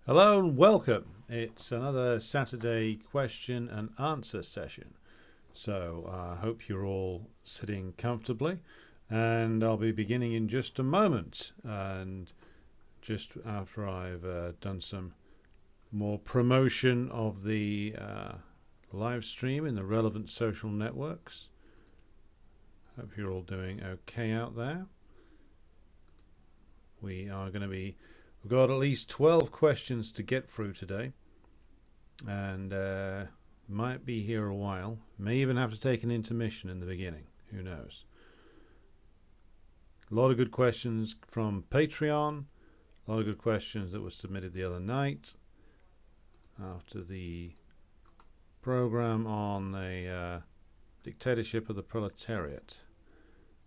Hello and welcome. It's another Saturday question and answer session. So I hope you're all sitting comfortably, and I'll be beginning in just a moment. And just after I've done some more promotion of the live stream in the relevant social networks. Hope you're all doing okay out there. We've got at least 12 questions to get through today, and might be here a while. May even have to take an intermission in the beginning. Who knows? A lot of good questions from Patreon. A lot of good questions that were submitted the other night after the program on the dictatorship of the proletariat.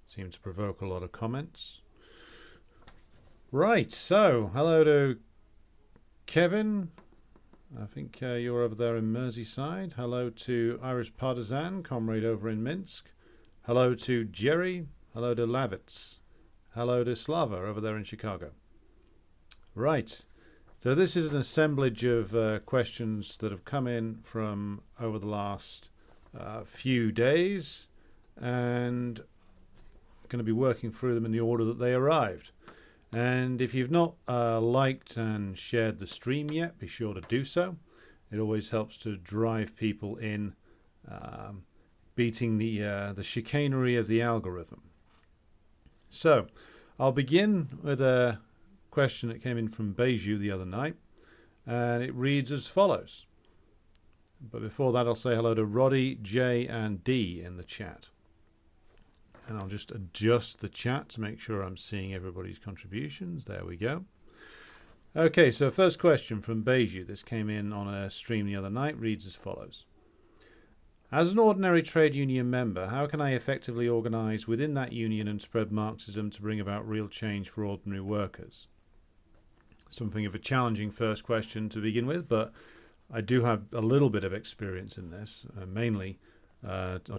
Seemed to provoke a lot of comments. Right, so hello to Kevin. I think you're over there in Merseyside. Hello to Irish Partisan, comrade over in Minsk. Hello to Jerry. Hello to Lavitz. Hello to Slava over there in Chicago. Right, so this is an assemblage of questions that have come in from over the last few days, and I'm going to be working through them in the order that they arrived. And if you've not liked and shared the stream yet, be sure to do so. It always helps to drive people in, beating the chicanery of the algorithm. So I'll begin with a question that came in from Beju the other night, and it reads as follows. But before that, I'll say hello to Roddy, J, and D in the chat. And I'll just adjust the chat to make sure I'm seeing everybody's contributions. There we go. Okay, so first question from Beju. This came in on a stream the other night. Reads as follows. As an ordinary trade union member, how can I effectively organise within that union and spread Marxism to bring about real change for ordinary workers? Something of a challenging first question to begin with, but I do have a little bit of experience in this, mainly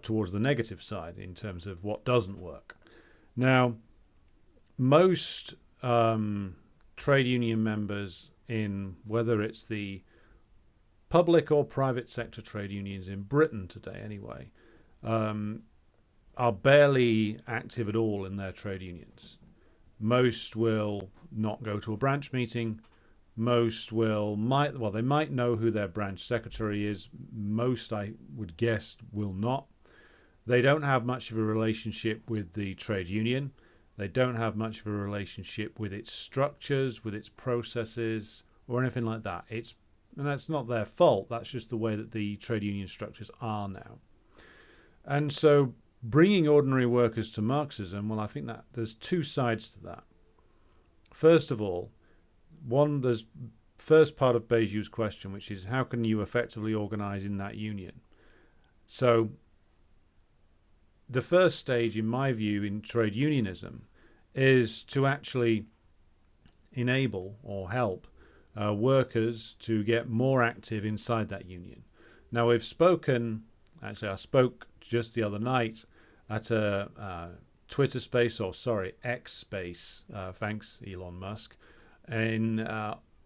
towards the negative side in terms of what doesn't work. Now, most trade union members in whether it's the public or private sector trade unions in Britain today anyway, are barely active at all in their trade unions. Most will not go to a branch meeting. Most they might know who their branch secretary is. Most, I would guess, will not. They don't have much of a relationship with the trade union. They don't have much of a relationship with its structures, with its processes, or anything like that. And that's not their fault. That's just the way that the trade union structures are now. And so bringing ordinary workers to Marxism, well, I think that there's two sides to that. First of all, there's first part of Beju's question, which is how can you effectively organise in that union? So the first stage, in my view, in trade unionism is to actually enable or help workers to get more active inside that union. Now, I spoke just the other night at a Twitter space, X space, thanks Elon Musk,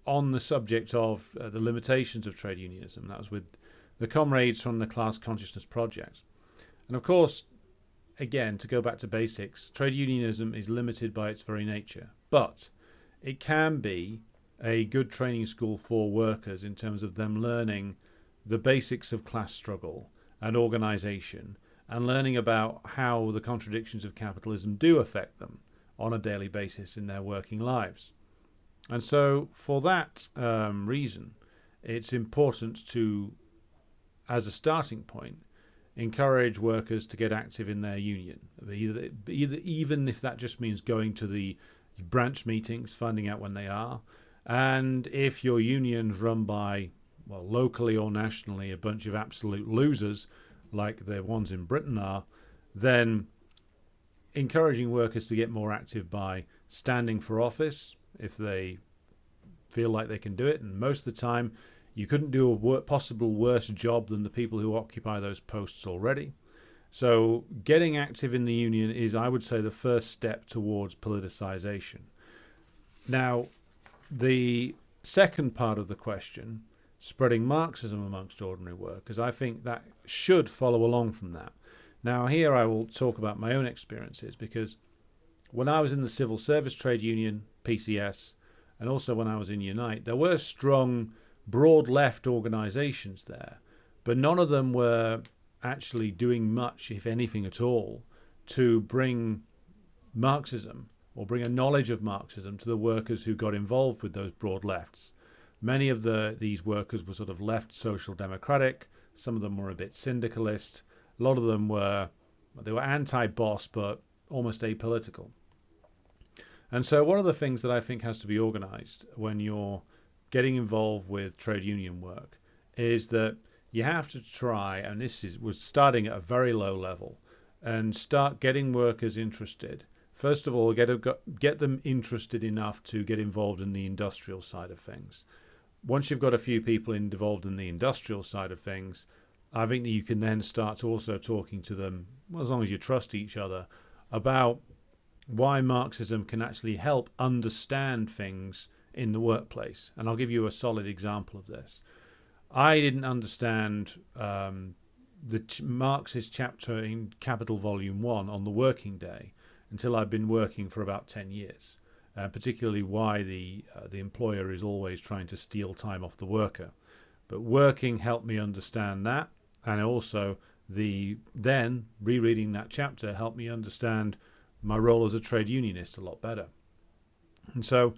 on the subject of the limitations of trade unionism. That was with the comrades from the Class Consciousness Project. And of course, again, to go back to basics, trade unionism is limited by its very nature, but it can be a good training school for workers in terms of them learning the basics of class struggle and organisation and learning about how the contradictions of capitalism do affect them on a daily basis in their working lives. And so for that reason, it's important to, as a starting point, encourage workers to get active in their union. Even if that just means going to the branch meetings, finding out when they are. And if your union's run by, well, locally or nationally, a bunch of absolute losers, like the ones in Britain are, then encouraging workers to get more active by standing for office, if they feel like they can do it. And most of the time, you couldn't do a possible worse job than the people who occupy those posts already. So getting active in the union is, I would say, the first step towards politicization. Now, the second part of the question, spreading Marxism amongst ordinary workers, I think that should follow along from that. Now, here I will talk about my own experiences, because when I was in the Civil Service Trade Union, PCS, and also when I was in Unite, there were strong, broad left organisations there, but none of them were actually doing much, if anything at all, to bring Marxism or bring a knowledge of Marxism to the workers who got involved with those broad lefts. Many of these workers were sort of left social democratic. Some of them were a bit syndicalist. A lot of them were anti-boss, but almost apolitical. And so one of the things that I think has to be organised when you're getting involved with trade union work is that you have to try, and we're starting at a very low level, and start getting workers interested. First of all, get them interested enough to get involved in the industrial side of things. Once you've got a few people involved in the industrial side of things, I think that you can then start also talking to them, well, as long as you trust each other, about why Marxism can actually help understand things in the workplace. And I'll give you a solid example of this. I didn't understand the Marxist chapter in Capital Volume 1 on the working day until I'd been working for about 10 years, particularly why the employer is always trying to steal time off the worker. But working helped me understand that, and also then rereading that chapter helped me understand my role as a trade unionist a lot better. And so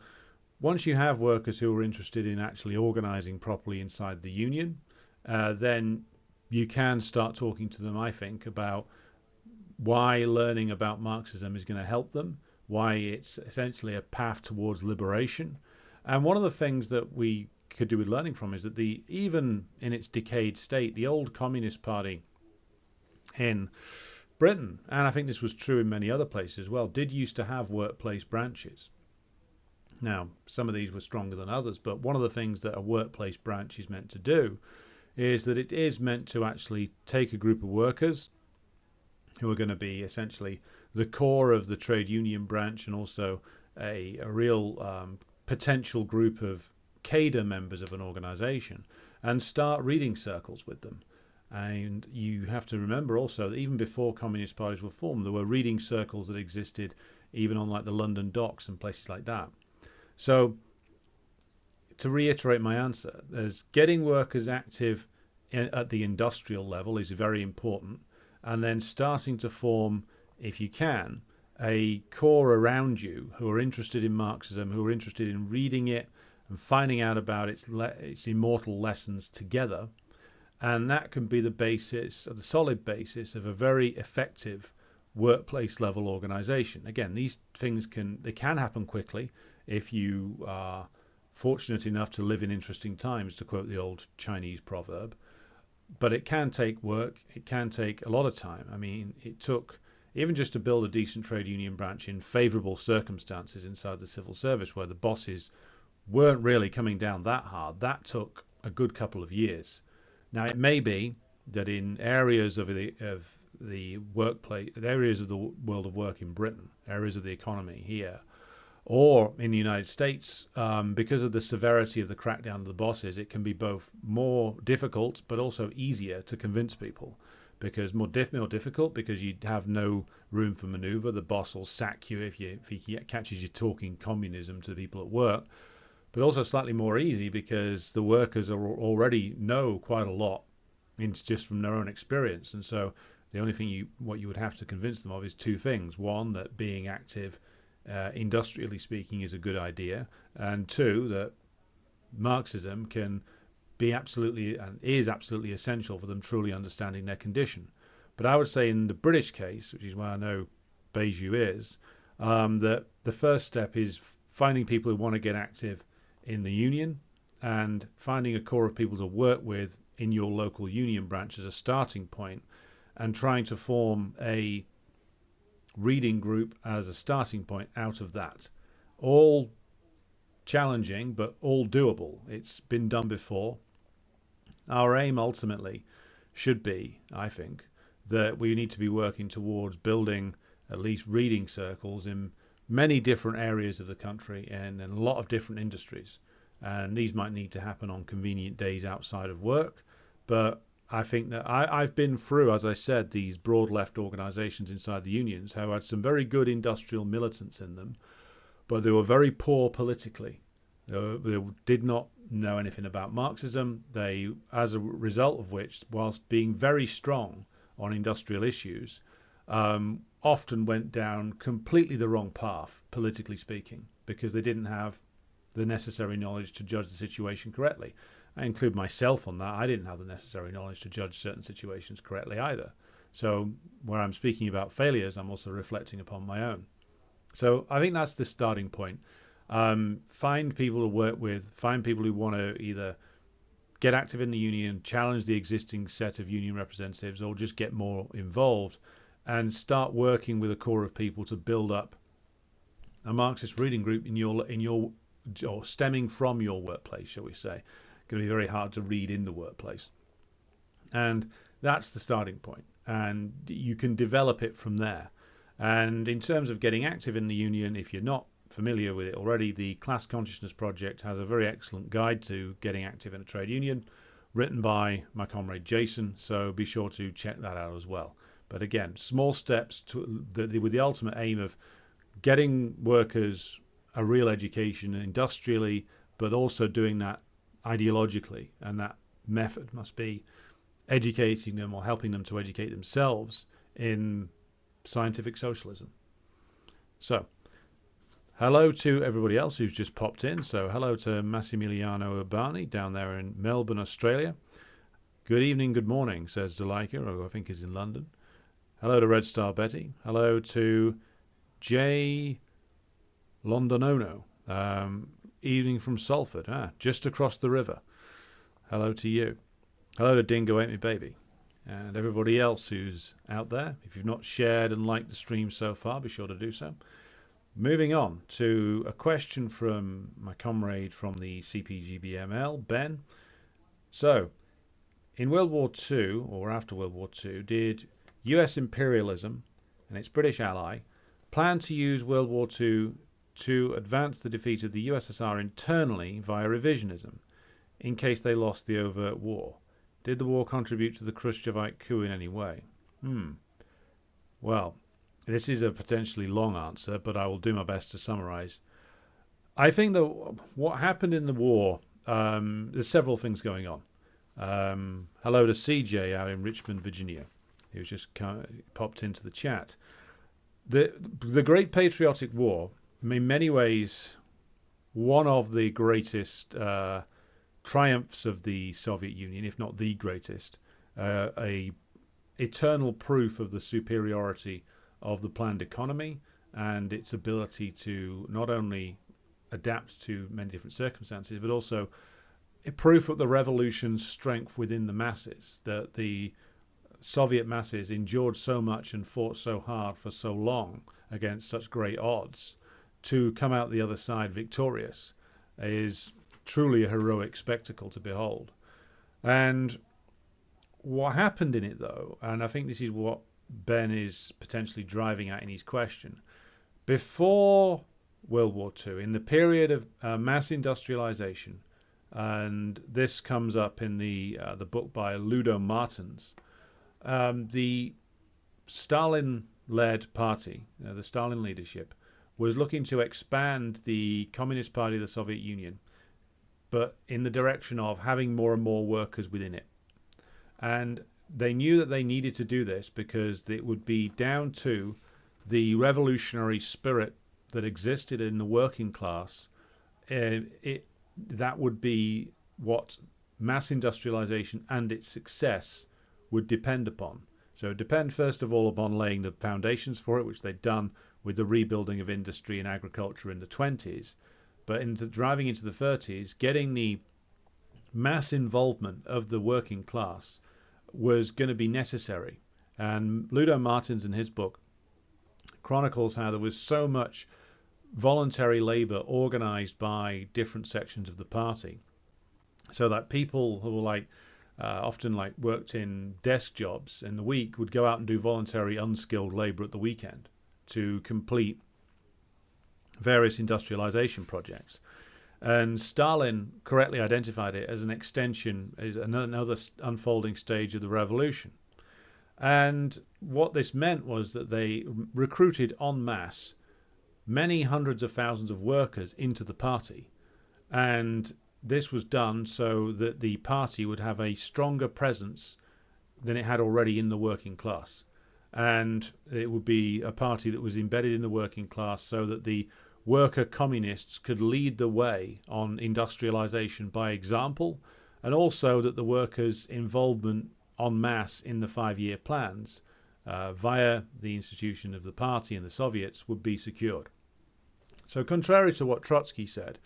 once you have workers who are interested in actually organising properly inside the union, then you can start talking to them, I think, about why learning about Marxism is going to help them, why it's essentially a path towards liberation. And one of the things that we could do with learning from is that even in its decayed state, the old Communist Party in Britain, and I think this was true in many other places as well, did used to have workplace branches. Now, some of these were stronger than others, but one of the things that a workplace branch is meant to do is that it is meant to actually take a group of workers who are going to be essentially the core of the trade union branch, and also a real potential group of cadre members of an organisation, and start reading circles with them. And you have to remember also that even before communist parties were formed, there were reading circles that existed even on like the London docks and places like that. So to reiterate my answer, there's getting workers active at the industrial level is very important, and then starting to form, if you can, a core around you who are interested in Marxism, who are interested in reading it and finding out about its immortal lessons together. And that can be the basis, the solid basis of a very effective workplace level organization. Again, these things can happen quickly if you are fortunate enough to live in interesting times, to quote the old Chinese proverb. But it can take work. It can take a lot of time. I mean, it took, even just to build a decent trade union branch in favourable circumstances inside the civil service, where the bosses weren't really coming down that hard, that took a good couple of years. Now, it may be that in areas of the workplace, areas of the world of work in Britain, areas of the economy here, or in the United States, because of the severity of the crackdown of the bosses, it can be both more difficult but also easier to convince people. Because more difficult because you have no room for manoeuvre. The boss will sack you if he catches you talking communism to the people at work. But also slightly more easy because the workers already know quite a lot just from their own experience. And so the only thing what you would have to convince them of is two things. One, that being active, industrially speaking, is a good idea. And two, that Marxism can be absolutely and is absolutely essential for them truly understanding their condition. But I would say in the British case, which is why I know Beju is, that the first step is finding people who want to get active in the union and finding a core of people to work with in your local union branch as a starting point, and trying to form a reading group as a starting point out of that. All challenging, but all doable. It's been done before. Our aim ultimately should be, I think, that we need to be working towards building at least reading circles in many different areas of the country and in a lot of different industries. And these might need to happen on convenient days outside of work. But I think that I've been through, as I said, these broad left organizations inside the unions who had some very good industrial militants in them, but they were very poor politically. They did not know anything about Marxism. They, as a result of which, whilst being very strong on industrial issues, often went down completely the wrong path, politically speaking, because they didn't have the necessary knowledge to judge the situation correctly. I include myself on that. I didn't have the necessary knowledge to judge certain situations correctly either. So where I'm speaking about failures, I'm also reflecting upon my own. So I think that's the starting point. Find people to work with, find people who want to either get active in the union, challenge the existing set of union representatives, or just get more involved, and start working with a core of people to build up a Marxist reading group in your or stemming from your workplace, shall we say. It's going to be very hard to read in the workplace. And that's the starting point. And you can develop it from there. And in terms of getting active in the union, if you're not familiar with it already, the Class Consciousness Project has a very excellent guide to getting active in a trade union, written by my comrade Jason, so be sure to check that out as well. But again, small steps with the ultimate aim of getting workers a real education industrially, but also doing that ideologically, and that method must be educating them or helping them to educate themselves in scientific socialism. So hello to everybody else who's just popped in. So hello to Massimiliano Urbani down there in Melbourne, Australia. Good evening, good morning, says Zuleika, who I think is in London. Hello to Red Star Betty. Hello to Jay Londonono. Evening from Salford, just across the river. Hello to you. Hello to Dingo Ate Me Baby. And everybody else who's out there. If you've not shared and liked the stream so far, be sure to do so. Moving on to a question from my comrade from the CPGBML, Ben. So, in World War II, or after World War II, did US imperialism and its British ally plan to use World War II to advance the defeat of the USSR internally via revisionism, in case they lost the overt war? Did the war contribute to the Khrushchevite coup in any way? Well, this is a potentially long answer, but I will do my best to summarize. I think that what happened in the war, there's several things going on. Hello to CJ out in Richmond, Virginia, who's just popped into the chat. The Great Patriotic War, in many ways, one of the greatest triumphs of the Soviet Union, if not the greatest, a eternal proof of the superiority of the planned economy and its ability to not only adapt to many different circumstances, but also a proof of the revolution's strength within the masses, that the Soviet masses endured so much and fought so hard for so long against such great odds. To come out the other side victorious is truly a heroic spectacle to behold. And what happened in it, though, and I think this is what Ben is potentially driving at in his question, before World War II, in the period of mass industrialization, and this comes up in the book by Ludo Martens, the Stalin-led party, the Stalin leadership, was looking to expand the Communist Party of the Soviet Union, but in the direction of having more and more workers within it. And they knew that they needed to do this because it would be down to the revolutionary spirit that existed in the working class. That would be what mass industrialization and its success would depend upon. So it would depend first of all upon laying the foundations for it, which they'd done with the rebuilding of industry and agriculture in the 20s. But driving into the 30s, getting the mass involvement of the working class was going to be necessary. And Ludo Martens in his book chronicles how there was so much voluntary labor organized by different sections of the party, so that people who were often worked in desk jobs in the week would go out and do voluntary unskilled labor at the weekend to complete various industrialization projects. And Stalin correctly identified it as an extension, as another unfolding stage of the revolution. And what this meant was that they recruited en masse many hundreds of thousands of workers into the party. And this was done so that the party would have a stronger presence than it had already in the working class. And it would be a party that was embedded in the working class so that the worker communists could lead the way on industrialization by example, and also that the workers' involvement en masse in the 5-year plans via the institution of the party and the Soviets would be secured. So contrary to what Trotsky said,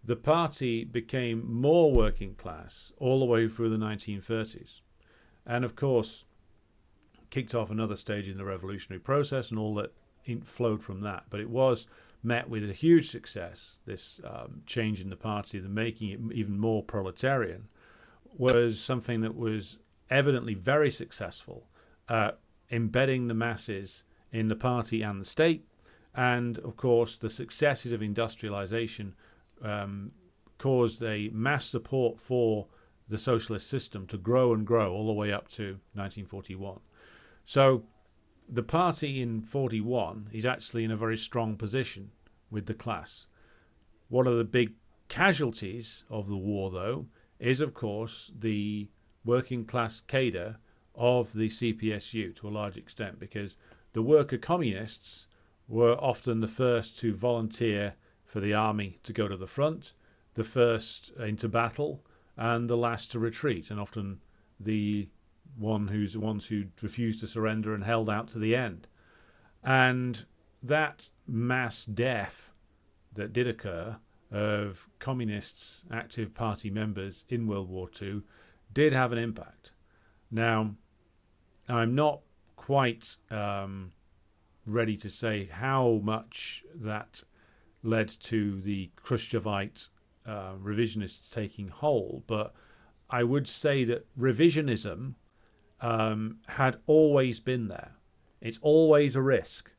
the party became more working class all the way through the 1930s. And of course, kicked off another stage in the revolutionary process and all that flowed from that. But it was met with a huge success, this change in the party, the making it even more proletarian, was something that was evidently very successful at embedding the masses in the party and the state. And of course, the successes of industrialization caused a mass support for the socialist system to grow and grow all the way up to 1941. So the party in 41 is actually in a very strong position with the class. One of the big casualties of the war, though, is of course the working class cadre of the CPSU to a large extent, because the worker communists were often the first to volunteer for the army to go to the front, the first into battle, and the last to retreat, and often the ones who refused to surrender and held out to the end. And that mass death that did occur of communists, active party members in World War II, did have an impact. Now, I'm not quite ready to say how much that led to the Khrushchevite revisionists taking hold, but I would say that revisionism had always been there. It's always a risk,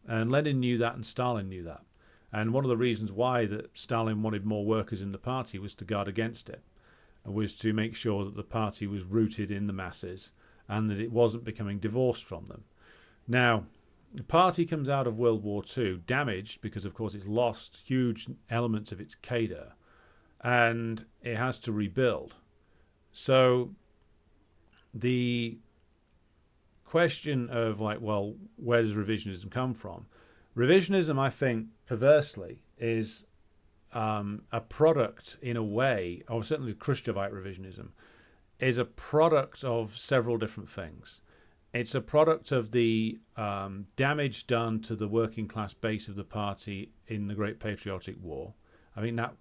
and Lenin knew that and Stalin knew that. And one of the reasons why that Stalin wanted more workers in the party was to guard against it, was to make sure that the party was rooted in the masses and that it wasn't becoming divorced from them. Now, the party comes out of World War II damaged because, of course, it's lost huge elements of its cadre and it has to rebuild. So the question of like, well, where does revisionism come from? Revisionism, I think, perversely, is a product, in a way, or certainly Khrushchevite revisionism, is a product of several different things. It's a product of the damage done to the working class base of the party in the Great Patriotic War. I mean, that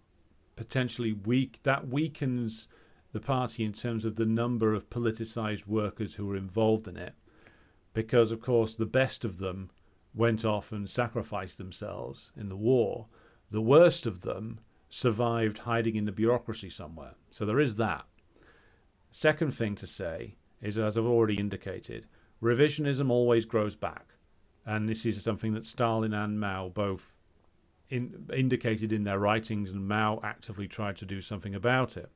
potentially weakens the party in terms of the number of politicized workers who were involved in it, because, of course, the best of them went off and sacrificed themselves in the war. The worst of them survived hiding in the bureaucracy somewhere. So there is that. Second thing to say is, as I've already indicated, revisionism always grows back. And this is something that Stalin and Mao both indicated in their writings, and Mao actively tried to do something about it.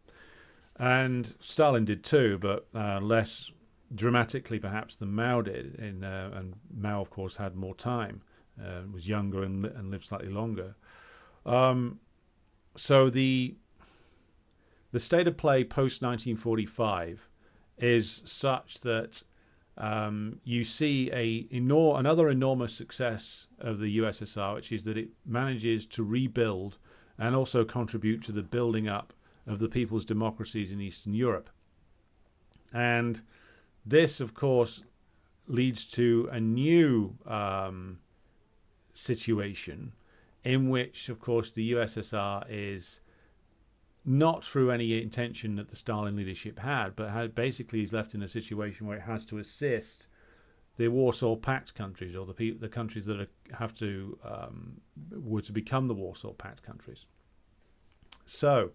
And Stalin did too, but less dramatically perhaps than Mao did. And Mao, of course, had more time, was younger and lived slightly longer. So the state of play post 1945 is such that you see another enormous success of the USSR, which is that it manages to rebuild and also contribute to the building up of the people's democracies in Eastern Europe. And this, of course, leads to a new situation in which, of course, the USSR is not through any intention that the Stalin leadership had, but basically is left in a situation where it has to assist the Warsaw Pact countries, or the countries that were to become the Warsaw Pact countries. So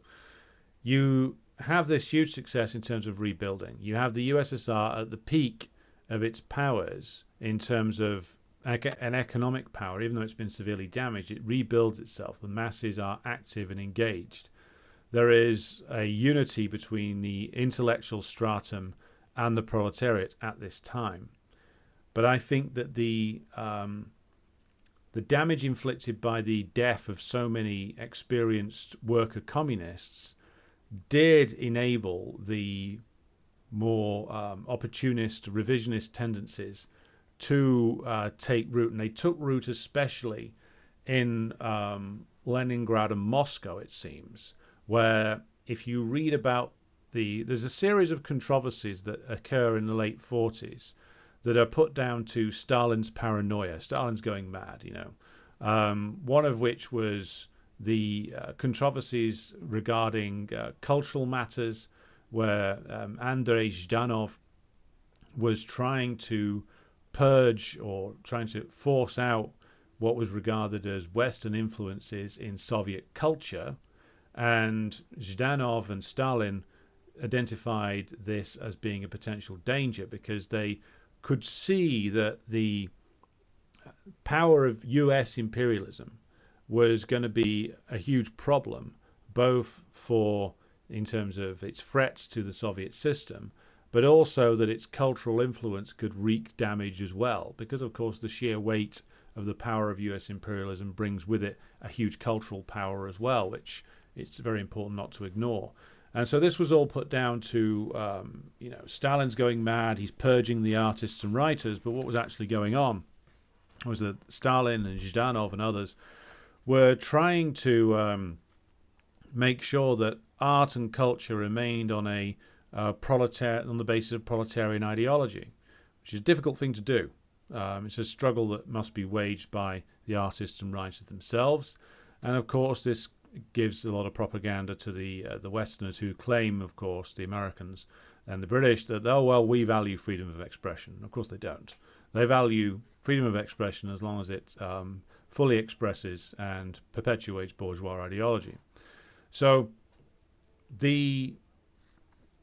you have this huge success in terms of rebuilding. You have the USSR at the peak of its powers in terms of an economic power, even though it's been severely damaged, it rebuilds itself. The masses are active and engaged. There is a unity between the intellectual stratum and the proletariat at this time. But I think that the damage inflicted by the death of so many experienced worker communists did enable the more opportunist, revisionist tendencies to take root. And they took root especially in Leningrad and Moscow, it seems, where if you read about there's a series of controversies that occur in the late 40s that are put down to Stalin's paranoia. Stalin's going mad, one of which was the controversies regarding cultural matters, where Andrei Zhdanov was trying to purge or trying to force out what was regarded as Western influences in Soviet culture. And Zhdanov and Stalin identified this as being a potential danger because they could see that the power of US imperialism was going to be a huge problem, both in terms of its threats to the Soviet system, but also that its cultural influence could wreak damage as well, because of course the sheer weight of the power of US imperialism brings with it a huge cultural power as well, which it's very important not to ignore. And so this was all put down to, Stalin's going mad, he's purging the artists and writers, but what was actually going on was that Stalin and Zhdanov and others were trying to make sure that art and culture remained on on the basis of proletarian ideology, which is a difficult thing to do. It's a struggle that must be waged by the artists and writers themselves. And of course, this gives a lot of propaganda to the Westerners, who claim, of course, the Americans and the British, that, we value freedom of expression. Of course they don't. They value freedom of expression as long as it fully expresses and perpetuates bourgeois ideology. So the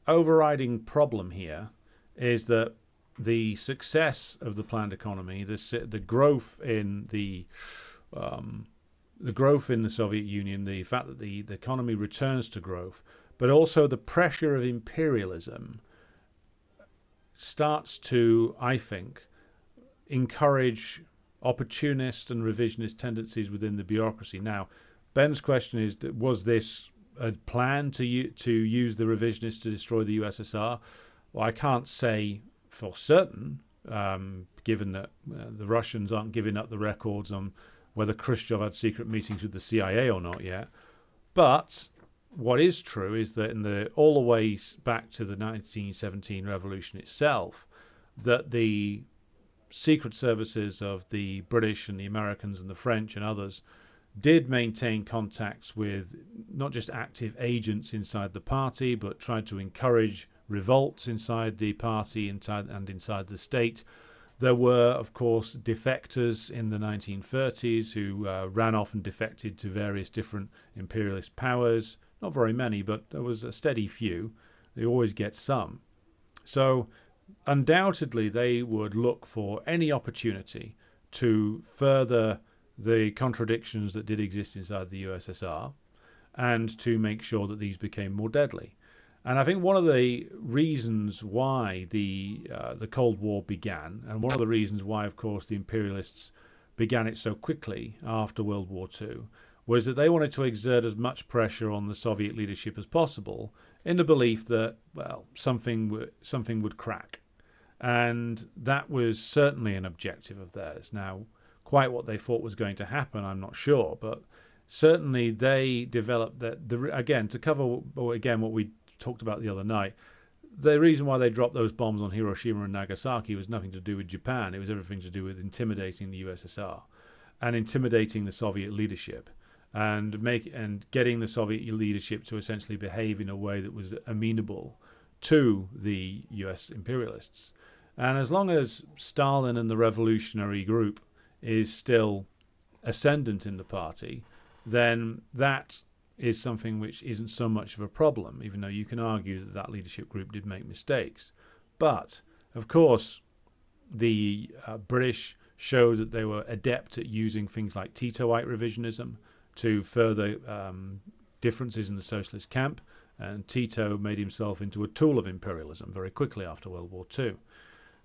overriding problem here is that the success of the planned economy, the growth in the growth in the Soviet Union, the fact that the economy returns to growth, but also the pressure of imperialism starts to, I think, encourage opportunist and revisionist tendencies within the bureaucracy. Now, Ben's question is, was this a plan to use the revisionists to destroy the USSR? Well, I can't say for certain, given that the Russians aren't giving up the records on whether Khrushchev had secret meetings with the CIA or not yet. But what is true is that all the way back to the 1917 revolution itself, that the secret services of the British and the Americans and the French and others did maintain contacts with not just active agents inside the party, but tried to encourage revolts inside the party and inside the state. There were, of course, defectors in the 1930s who ran off and defected to various different imperialist powers. Not very many, but there was a steady few. They always get some. So undoubtedly they would look for any opportunity to further the contradictions that did exist inside the USSR and to make sure that these became more deadly. And I think one of the reasons why the Cold War began, and one of the reasons why, of course, the imperialists began it so quickly after World War II, was that they wanted to exert as much pressure on the Soviet leadership as possible in the belief that, something would crack. And that was certainly an objective of theirs. Now, quite what they thought was going to happen, I'm not sure, but certainly they developed that. Again, to cover what we talked about the other night, the reason why they dropped those bombs on Hiroshima and Nagasaki was nothing to do with Japan. It was everything to do with intimidating the USSR and intimidating the Soviet leadership and getting the Soviet leadership to essentially behave in a way that was amenable to the US imperialists. And as long as Stalin and the revolutionary group is still ascendant in the party, then that is something which isn't so much of a problem, even though you can argue that that leadership group did make mistakes. But, of course, the British showed that they were adept at using things like Titoite revisionism to further differences in the socialist camp, and Tito made himself into a tool of imperialism very quickly after World War II.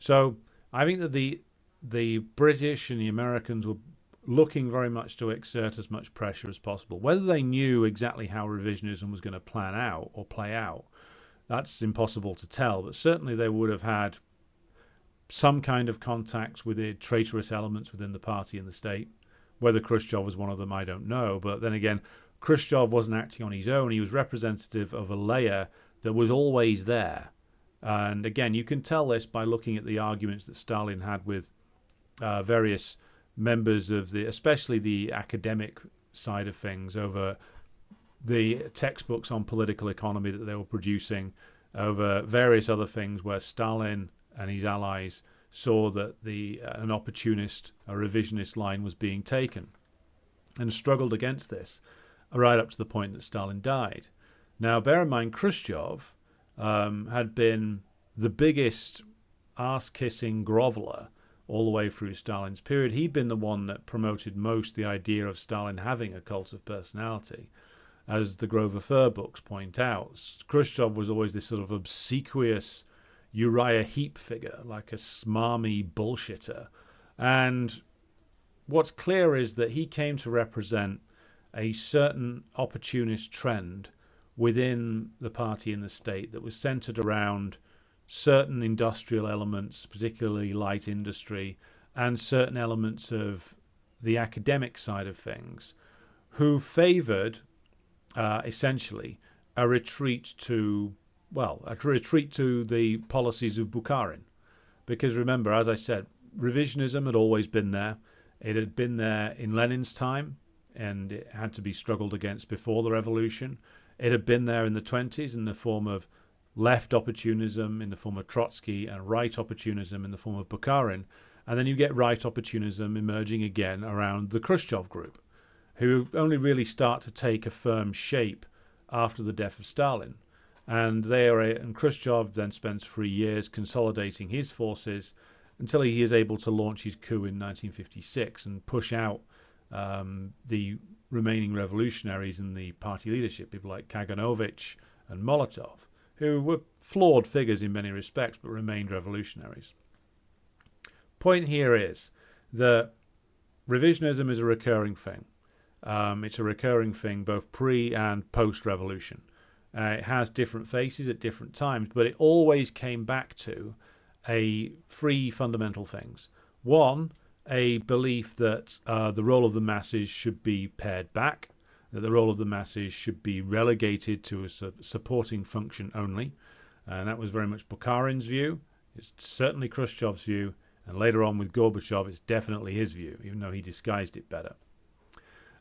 So I think that the British and the Americans were looking very much to exert as much pressure as possible. Whether they knew exactly how revisionism was going to plan out or play out, that's impossible to tell, but certainly they would have had some kind of contacts with the traitorous elements within the party and the state. Whether Khrushchev was one of them, I don't know. But then again, Khrushchev wasn't acting on his own. He was representative of a layer that was always there. And again, you can tell this by looking at the arguments that Stalin had with various members of especially the academic side of things, over the textbooks on political economy that they were producing, over various other things where Stalin and his allies saw that an opportunist, a revisionist line was being taken, and struggled against this right up to the point that Stalin died. Now, bear in mind, Khrushchev had been the biggest arse-kissing groveler all the way through Stalin's period. He'd been the one that promoted most the idea of Stalin having a cult of personality. As the Grover Furr books point out, Khrushchev was always this sort of obsequious Uriah Heep figure, like a smarmy bullshitter. And what's clear is that he came to represent a certain opportunist trend within the party and the state that was centered around certain industrial elements, particularly light industry, and certain elements of the academic side of things, who favored essentially a retreat to the policies of Bukharin. Because remember, as I said, revisionism had always been there. It had been there in Lenin's time, and it had to be struggled against before the revolution. It had been there in the 1920s in the form of left opportunism, in the form of Trotsky, and right opportunism in the form of Bukharin. And then you get right opportunism emerging again around the Khrushchev group, who only really start to take a firm shape after the death of Stalin. And Khrushchev then spends 3 years consolidating his forces until he is able to launch his coup in 1956 and push out the remaining revolutionaries in the party leadership, people like Kaganovich and Molotov, who were flawed figures in many respects but remained revolutionaries. Point here is that revisionism is a recurring thing. It's a recurring thing both pre and post-revolution. It has different faces at different times, but it always came back to three fundamental things. One, a belief that the role of the masses should be pared back, that the role of the masses should be relegated to a supporting function only. And that was very much Bukharin's view. It's certainly Khrushchev's view. And later on with Gorbachev, it's definitely his view, even though he disguised it better.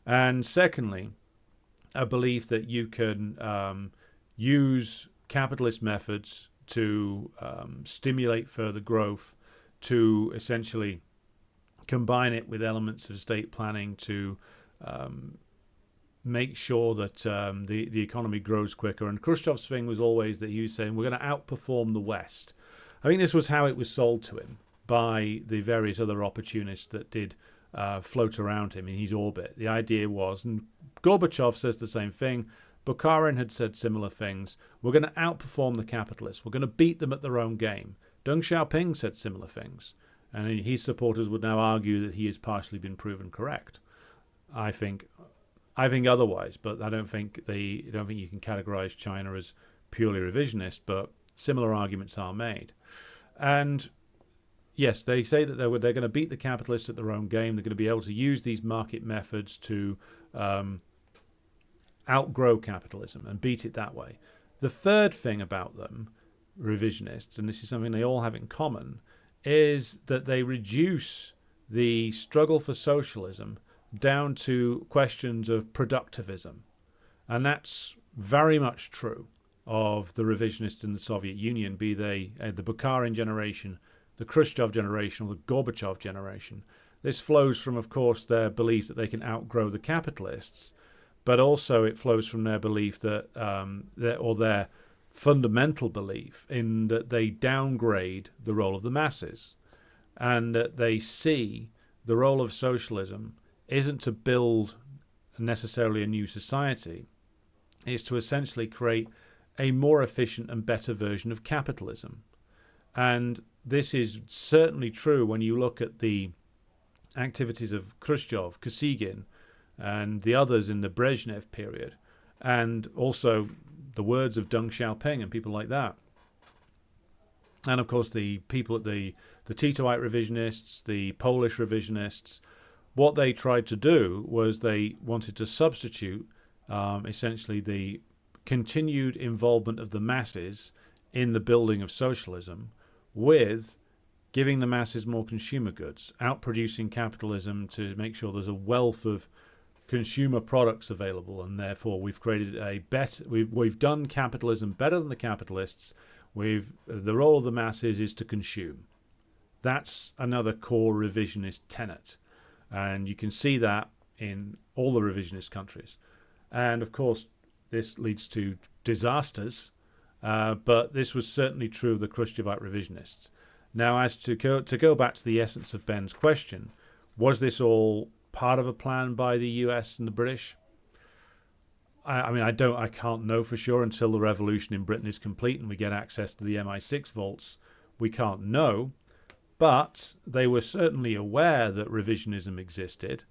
And secondly, a belief that you can use capitalist methods to stimulate further growth, to essentially combine it with elements of state planning to make sure that the economy grows quicker. And Khrushchev's thing was always that he was saying, we're going to outperform the West. I think this was how it was sold to him by the various other opportunists that did float around him in his orbit. The idea was, and Gorbachev says the same thing, Bukharin had said similar things, we're going to outperform the capitalists, we're going to beat them at their own game. Deng Xiaoping said similar things, and his supporters would now argue that he has partially been proven correct. I think otherwise, but I don't think you can categorize China as purely revisionist, but similar arguments are made. And yes, they say that they're going to beat the capitalists at their own game. They're going to be able to use these market methods to outgrow capitalism and beat it that way. The third thing about them, revisionists, and this is something they all have in common, is that they reduce the struggle for socialism down to questions of productivism. And that's very much true of the revisionists in the Soviet Union, be they the Bukharin generation, the Khrushchev generation, or the Gorbachev generation. This flows from, of course, their belief that they can outgrow the capitalists, but also it flows from their belief that, their fundamental belief in that they downgrade the role of the masses, and that they see the role of socialism isn't to build necessarily a new society. It's to essentially create a more efficient and better version of capitalism. And this is certainly true when you look at the activities of Khrushchev, Kosygin, and the others in the Brezhnev period, and also the words of Deng Xiaoping and people like that. And of course the people at the Titoite revisionists, the Polish revisionists, what they tried to do was they wanted to substitute essentially the continued involvement of the masses in the building of socialism with giving the masses more consumer goods, outproducing capitalism to make sure there's a wealth of consumer products available, and therefore we've created a better, we've done capitalism better than the capitalists. The role of the masses is to consume. That's another core revisionist tenet, and you can see that in all the revisionist countries. And of course this leads to disasters, but this was certainly true of the Khrushchevite revisionists. Now, as to go back to the essence of Ben's question, was this all part of a plan by the US and the British? I can't know for sure until the revolution in Britain is complete and we get access to the MI6 vaults. We can't know, but they were certainly aware that revisionism existed.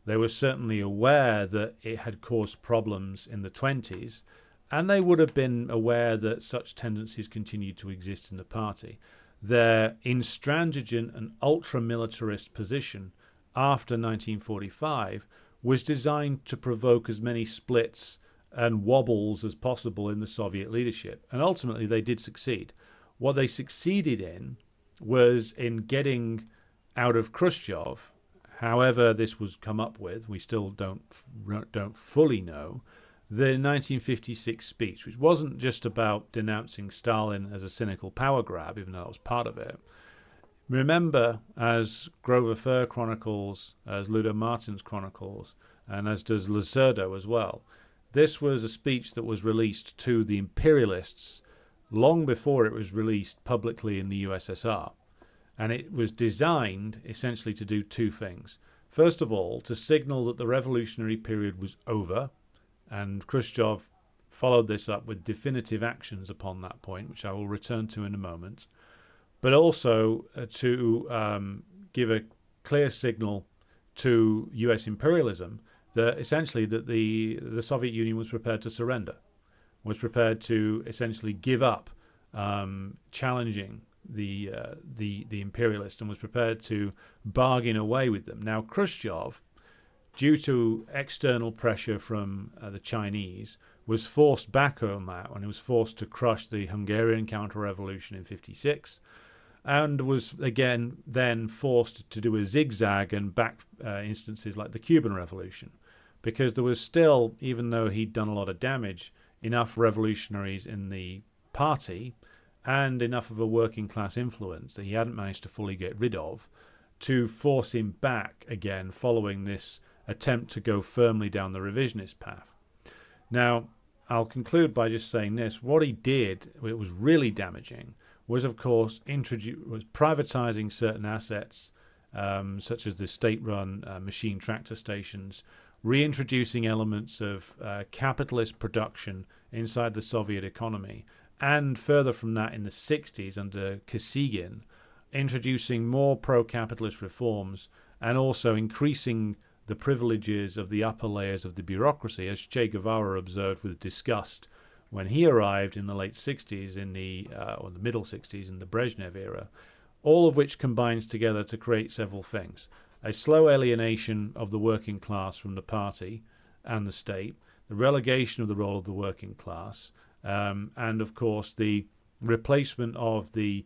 They were certainly aware that it had caused problems in the 20s, and they would have been aware that such tendencies continued to exist in the party. Their intransigent and ultra-militarist position after 1945 was designed to provoke as many splits and wobbles as possible in the Soviet leadership. And ultimately they did succeed. What they succeeded in was in getting out of Khrushchev, however this was come up with, we still don't fully know, the 1956 speech, which wasn't just about denouncing Stalin as a cynical power grab, even though that was part of it. Remember, as Grover Furr chronicles, as Ludo Martins chronicles, and as does Lacerdo as well, this was a speech that was released to the imperialists long before it was released publicly in the USSR. And it was designed essentially to do two things. First of all, to signal that the revolutionary period was over, and Khrushchev followed this up with definitive actions upon that point, which I will return to in a moment, but also to give a clear signal to US imperialism that essentially that the Soviet Union was prepared to surrender, was prepared to essentially give up challenging the imperialists, and was prepared to bargain away with them. Now, Khrushchev, due to external pressure from the Chinese, was forced back on that when he was forced to crush the Hungarian counter-revolution in 56, and was again then forced to do a zigzag and back instances like the Cuban Revolution, because there was still, even though he'd done a lot of damage, enough revolutionaries in the party and enough of a working class influence that he hadn't managed to fully get rid of to force him back again following this attempt to go firmly down the revisionist path. Now, I'll conclude by just saying this. What he did, it was really damaging, was of course was privatizing certain assets, such as the state-run machine tractor stations, reintroducing elements of capitalist production inside the Soviet economy, and further from that in the 60s under Kosygin, introducing more pro-capitalist reforms and also increasing the privileges of the upper layers of the bureaucracy, as Che Guevara observed with disgust when he arrived in the late 60s, or the middle 60s in the Brezhnev era, all of which combines together to create several things. A slow alienation of the working class from the party and the state, the relegation of the role of the working class, and of course the replacement of the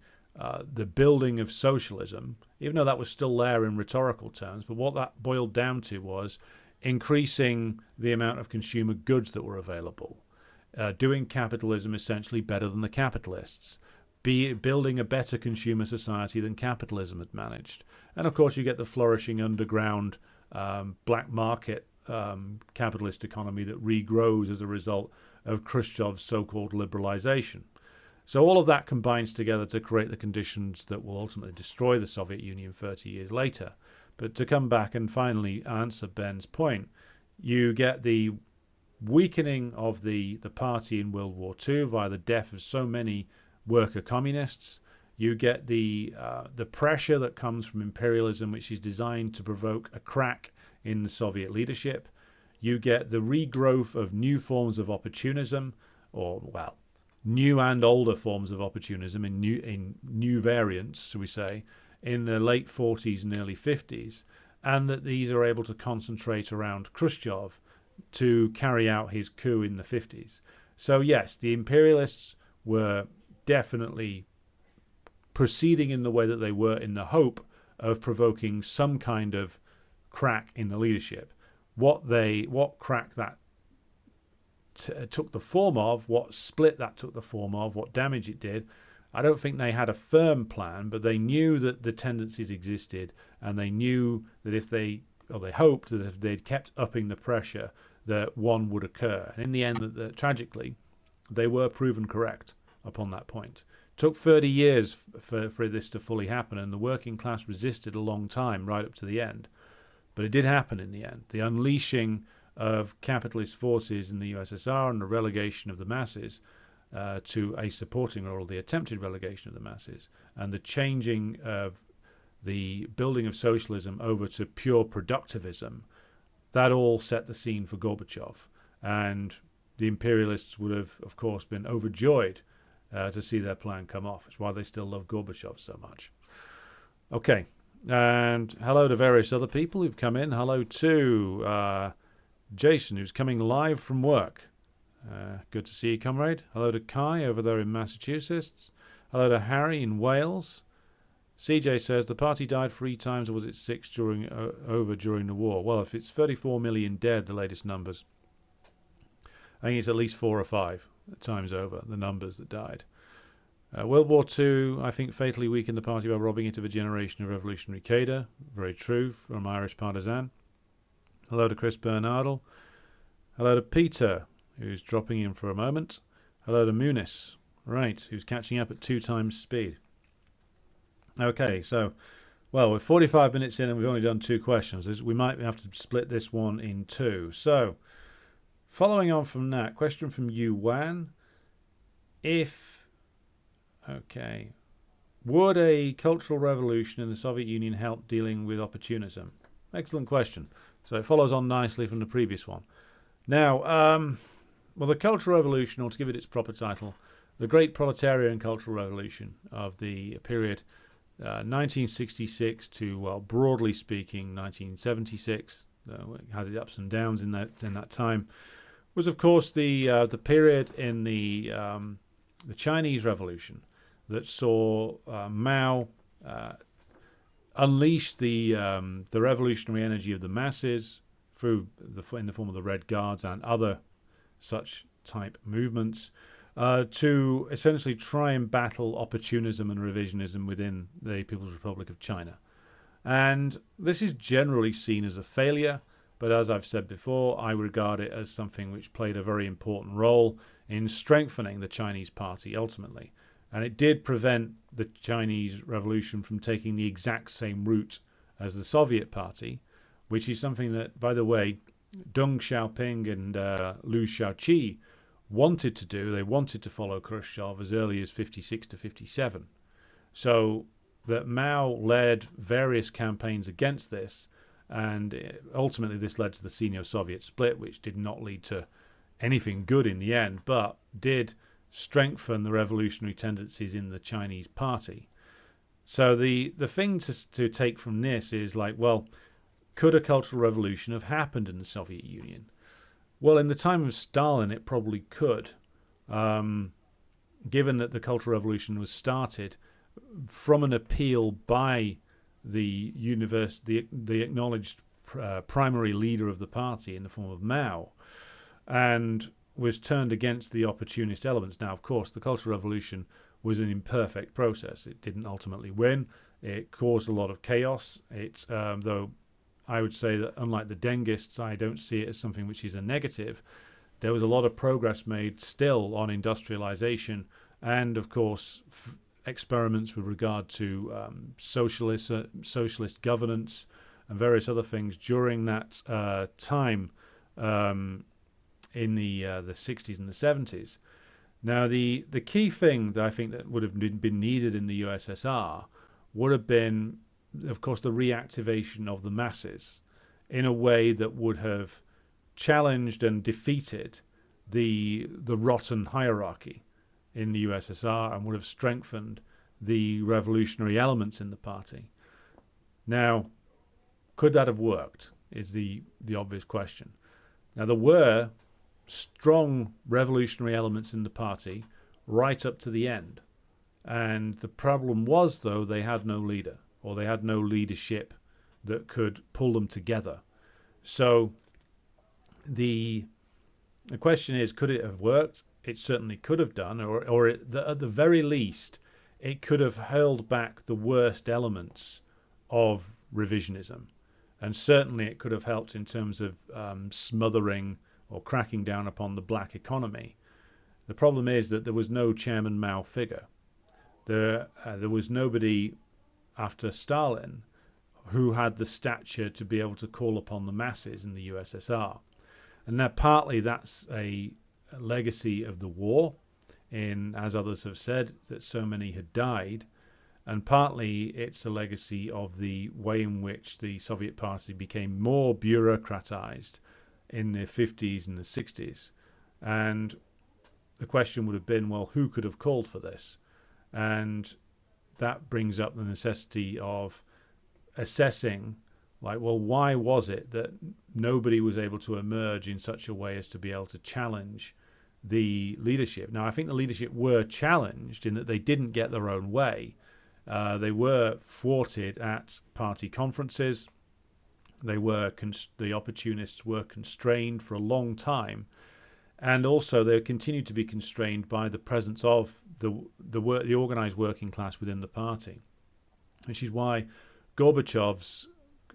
building of socialism, even though that was still there in rhetorical terms. But what that boiled down to was increasing the amount of consumer goods that were available, doing capitalism essentially better than the capitalists, building a better consumer society than capitalism had managed. And of course you get the flourishing underground black market capitalist economy that regrows as a result of Khrushchev's so-called liberalization. So all of that combines together to create the conditions that will ultimately destroy the Soviet Union 30 years later. But to come back and finally answer Ben's point, you get the weakening of the party in World War II via the death of so many worker communists. You get the pressure that comes from imperialism, which is designed to provoke a crack in the Soviet leadership. You get the regrowth of new forms of opportunism, or, well, new and older forms of opportunism in new variants, shall we say, in the late 40s and early 50s, and that these are able to concentrate around Khrushchev to carry out his coup in the 50s. So yes, the imperialists were definitely proceeding in the way that they were in the hope of provoking some kind of crack in the leadership. What crack that took the form of, what split that took the form of, what damage it did, I don't think they had a firm plan, but they knew that the tendencies existed, and they knew that they hoped that if they'd kept upping the pressure, that one would occur. And in the end, that tragically, they were proven correct upon that point. It took 30 years for this to fully happen, and the working class resisted a long time, right up to the end. But it did happen in the end. The unleashing of capitalist forces in the USSR and the relegation of the masses to a supporting role, the attempted relegation of the masses, and the changing of the building of socialism over to pure productivism, that all set the scene for Gorbachev. And the imperialists would have, of course, been overjoyed to see their plan come off. It's why they still love Gorbachev so much. Okay, and hello to various other people who've come in. Hello to Jason, who's coming live from work. Good to see you, comrade. Hello to Kai over there in Massachusetts. Hello to Harry in Wales. CJ says the party died 3 times, or was it 6 during the war? Well, if it's 34 million dead, the latest numbers, I think it's at least 4 or 5 times over the numbers that died. World War II, I think, fatally weakened the party by robbing it of a generation of revolutionary cadre. Very true, from Irish Partisan. Hello to Chris Bernardle. Hello to Peter, who's dropping in for a moment. Hello to Muniz, right, who's catching up at 2 times speed. Okay, so, well, we're 45 minutes in and we've only done 2 questions. We might have to split this one in 2. So, following on from that, question from Yuan. Would a cultural revolution in the Soviet Union help dealing with opportunism? Excellent question. So it follows on nicely from the previous one. Now, well, the Cultural Revolution, or to give it its proper title, the Great Proletarian Cultural Revolution of the period 1966 to, well, broadly speaking, 1976, it has its ups and downs in that time, was, of course, the period in the Chinese Revolution that saw Mao unleash the revolutionary energy of the masses in the form of the Red Guards and other such type movements to essentially try and battle opportunism and revisionism within the People's Republic of China. And this is generally seen as a failure, but as I've said before, I regard it as something which played a very important role in strengthening the Chinese party ultimately. And it did prevent the Chinese Revolution from taking the exact same route as the Soviet Party, which is something that, by the way, Deng Xiaoping and Liu Shaoqi wanted to do. They wanted to follow Khrushchev as early as 56 to 57. So that Mao led various campaigns against this, and ultimately this led to the Sino-Soviet split, which did not lead to anything good in the end, but did strengthen the revolutionary tendencies in the Chinese party. So the thing to take from this is like, well, could a cultural revolution have happened in the Soviet Union? Well, in the time of Stalin, it probably could, given that the Cultural Revolution was started from an appeal by the acknowledged primary leader of the party in the form of Mao, and was turned against the opportunist elements. Now, of course, the Cultural Revolution was an imperfect process. It didn't ultimately win. It caused a lot of chaos. It's though I would say that unlike the Dengists, I don't see it as something which is a negative. There was a lot of progress made still on industrialization and, of course, experiments with regard to socialist governance, and various other things during that time in the 60s and the 70s. Now, the key thing that I think that would have been needed in the USSR would have been, of course, the reactivation of the masses in a way that would have challenged and defeated the rotten hierarchy in the USSR and would have strengthened the revolutionary elements in the party. Now, could that have worked is the obvious question. Now, there were strong revolutionary elements in the party right up to the end. And the problem was, though, they had no leader, or they had no leadership that could pull them together. So the question is, could it have worked? It certainly could have done, or at the very least, it could have hurled back the worst elements of revisionism. And certainly it could have helped in terms of smothering or cracking down upon the black economy. The problem is that there was no Chairman Mao figure. There was nobody after Stalin who had the stature to be able to call upon the masses in the USSR. And now partly that's a legacy of the war, as others have said, that so many had died, and partly it's a legacy of the way in which the Soviet Party became more bureaucratized in the 50s and the 60s. And the question would have been, well, who could have called for this? And that brings up the necessity of assessing, like, well, why was it that nobody was able to emerge in such a way as to be able to challenge the leadership? Now, I think the leadership were challenged in that they didn't get their own way. They were thwarted at party conferences. The opportunists were constrained for a long time, and also they continued to be constrained by the presence of the organized working class within the party, which is why Gorbachev's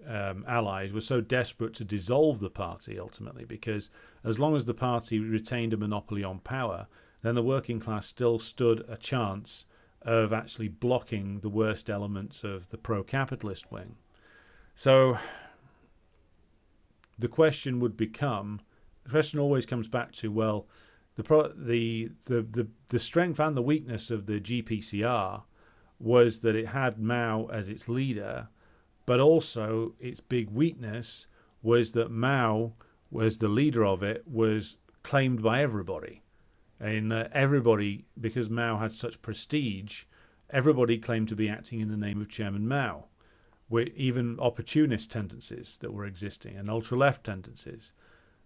allies were so desperate to dissolve the party ultimately, because as long as the party retained a monopoly on power, then the working class still stood a chance of actually blocking the worst elements of the pro-capitalist wing. So the question always comes back to, well, the strength and the weakness of the GPCR was that it had Mao as its leader, but also its big weakness was that Mao, was the leader of it, was claimed by everybody. And everybody, because Mao had such prestige, everybody claimed to be acting in the name of Chairman Mao, with even opportunist tendencies that were existing and ultra-left tendencies.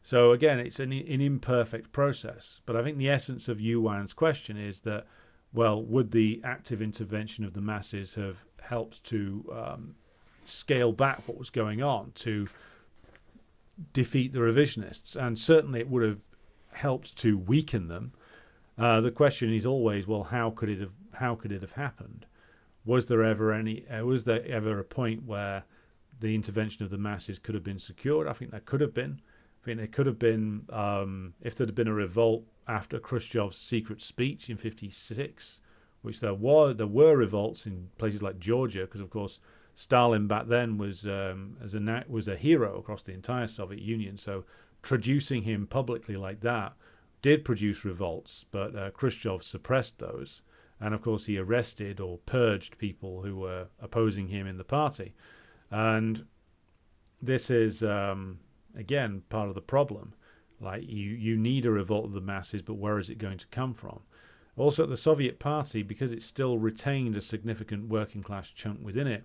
So again, it's an imperfect process. But I think the essence of Yuan's question is that, well, would the active intervention of the masses have helped to scale back what was going on, to defeat the revisionists? And certainly it would have helped to weaken them. The question is always, well, how could it have happened? Was there ever a point where the intervention of the masses could have been secured? I think there could have been. I think there could have been, if there had been a revolt after Khrushchev's secret speech in '56, which there were revolts in places like Georgia, because of course Stalin back then was a hero across the entire Soviet Union. So traducing him publicly like that did produce revolts, but Khrushchev suppressed those. And of course he arrested or purged people who were opposing him in the party. And this is, again, part of the problem. Like, you need a revolt of the masses, but where is it going to come from? Also, the Soviet Party, because it still retained a significant working class chunk within it,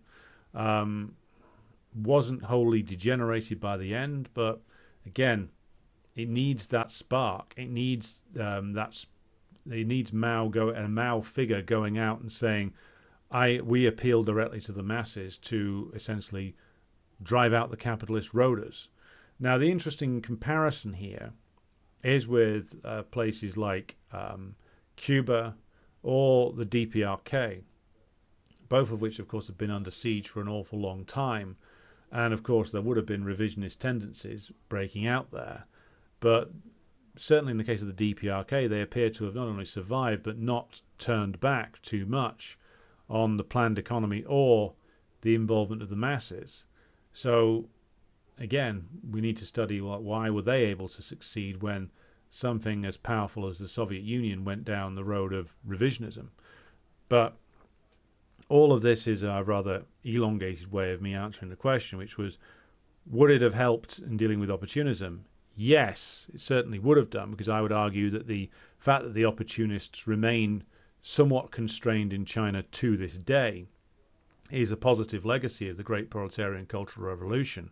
wasn't wholly degenerated by the end. But again, it needs that spark. It needs Mao figure going out and saying, we appeal directly to the masses to essentially drive out the capitalist roaders. Now, the interesting comparison here is with places like Cuba or the DPRK, both of which, of course, have been under siege for an awful long time. And, of course, there would have been revisionist tendencies breaking out there. But certainly in the case of the DPRK, they appear to have not only survived, but not turned back too much on the planned economy or the involvement of the masses. So again, we need to study why were they able to succeed when something as powerful as the Soviet Union went down the road of revisionism. But all of this is a rather elongated way of me answering the question, which was, would it have helped in dealing with opportunism? Yes, it certainly would have done, because I would argue that the fact that the opportunists remain somewhat constrained in China to this day is a positive legacy of the great proletarian cultural revolution.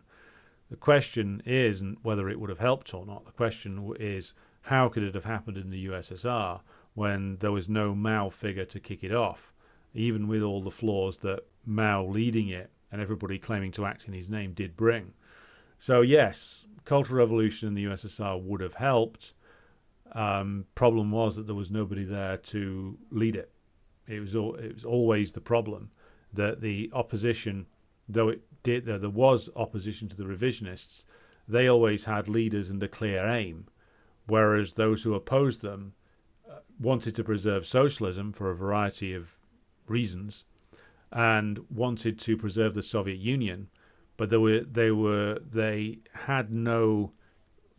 The question isn't whether it would have helped or not. The question is, how could it have happened in the USSR when there was no Mao figure to kick it off, even with all the flaws that Mao leading it and everybody claiming to act in his name did bring? So yes, cultural revolution in the USSR would have helped. Problem was that there was nobody there to lead it. It was always the problem that the opposition, though there was opposition to the revisionists, they always had leaders and a clear aim, whereas those who opposed them wanted to preserve socialism for a variety of reasons and wanted to preserve the Soviet Union, but they had no,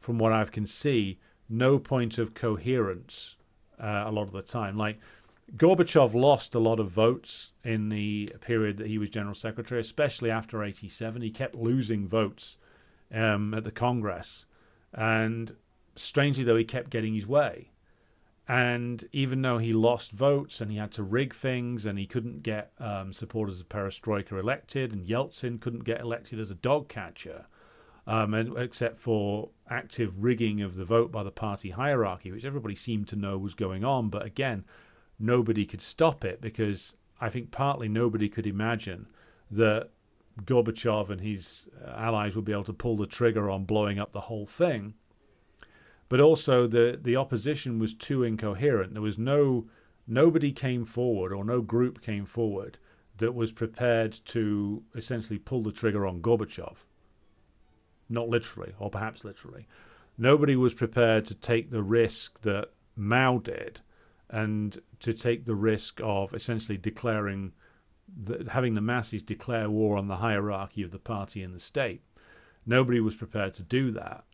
from what I can see, no point of coherence a lot of the time. Like, Gorbachev lost a lot of votes in the period that he was General Secretary, especially after 87. He kept losing votes at the Congress. And strangely, though, he kept getting his way. And even though he lost votes and he had to rig things and he couldn't get supporters of Perestroika elected, and Yeltsin couldn't get elected as a dog catcher, except for active rigging of the vote by the party hierarchy, which everybody seemed to know was going on. But again, nobody could stop it, because I think partly nobody could imagine that Gorbachev and his allies would be able to pull the trigger on blowing up the whole thing. But also the opposition was too incoherent. There was nobody came forward, or no group came forward that was prepared to essentially pull the trigger on Gorbachev. Not literally, or perhaps literally. Nobody was prepared to take the risk that Mao did, and to take the risk of essentially having the masses declare war on the hierarchy of the party and the state. Nobody was prepared to do that.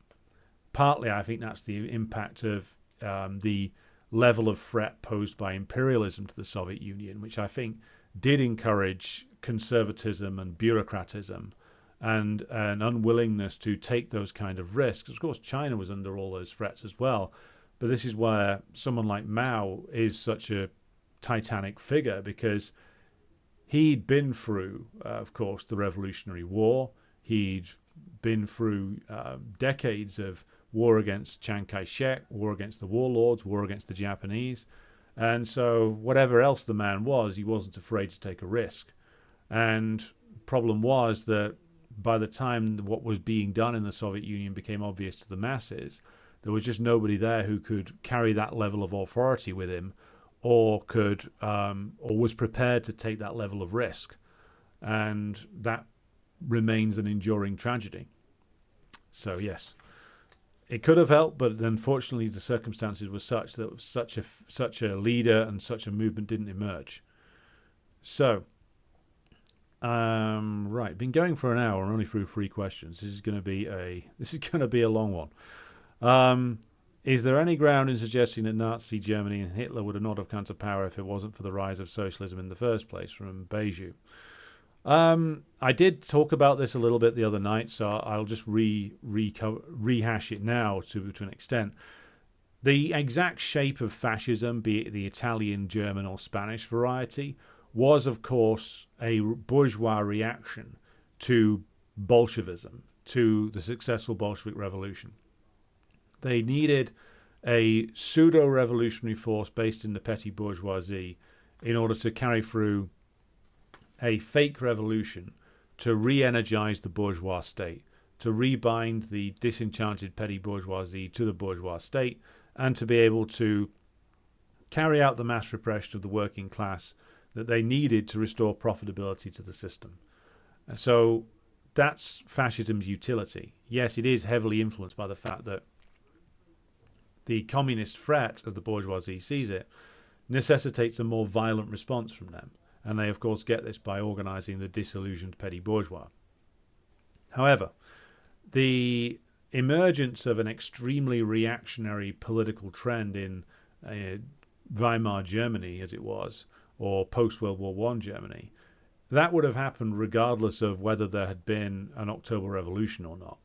Partly, I think that's the impact of the level of threat posed by imperialism to the Soviet Union, which I think did encourage conservatism and bureaucratism and an unwillingness to take those kind of risks. Of course, China was under all those threats as well. But this is where someone like Mao is such a titanic figure, because he'd been through, of course, the Revolutionary War. He'd been through decades of war against Chiang Kai-shek, war against the warlords, war against the Japanese. And so whatever else the man was, he wasn't afraid to take a risk. And problem was that by the time what was being done in the Soviet Union became obvious to the masses, there was just nobody there who could carry that level of authority with him, or was prepared to take that level of risk. And that remains an enduring tragedy. So yes, it could have helped, but unfortunately the circumstances were such that such a leader and such a movement didn't emerge. So, right, been going for an hour and only through 3 questions. This is going to be a long one. Is there any ground in suggesting that Nazi Germany and Hitler would not have come to power if it wasn't for the rise of socialism in the first place? From Beiju. I did talk about this a little bit the other night, so I'll just rehash it now to an extent. The exact shape of fascism, be it the Italian, German, or Spanish variety, was, of course, a bourgeois reaction to Bolshevism, to the successful Bolshevik Revolution. They needed a pseudo-revolutionary force based in the petty bourgeoisie in order to carry through a fake revolution, to re-energize the bourgeois state, to rebind the disenchanted petty bourgeoisie to the bourgeois state, and to be able to carry out the mass repression of the working class that they needed to restore profitability to the system. And so that's fascism's utility. Yes, it is heavily influenced by the fact that the communist threat, as the bourgeoisie sees it, necessitates a more violent response from them. And they, of course, get this by organizing the disillusioned petty bourgeois. However, the emergence of an extremely reactionary political trend in Weimar Germany, as it was, or post-World War One Germany, that would have happened regardless of whether there had been an October Revolution or not.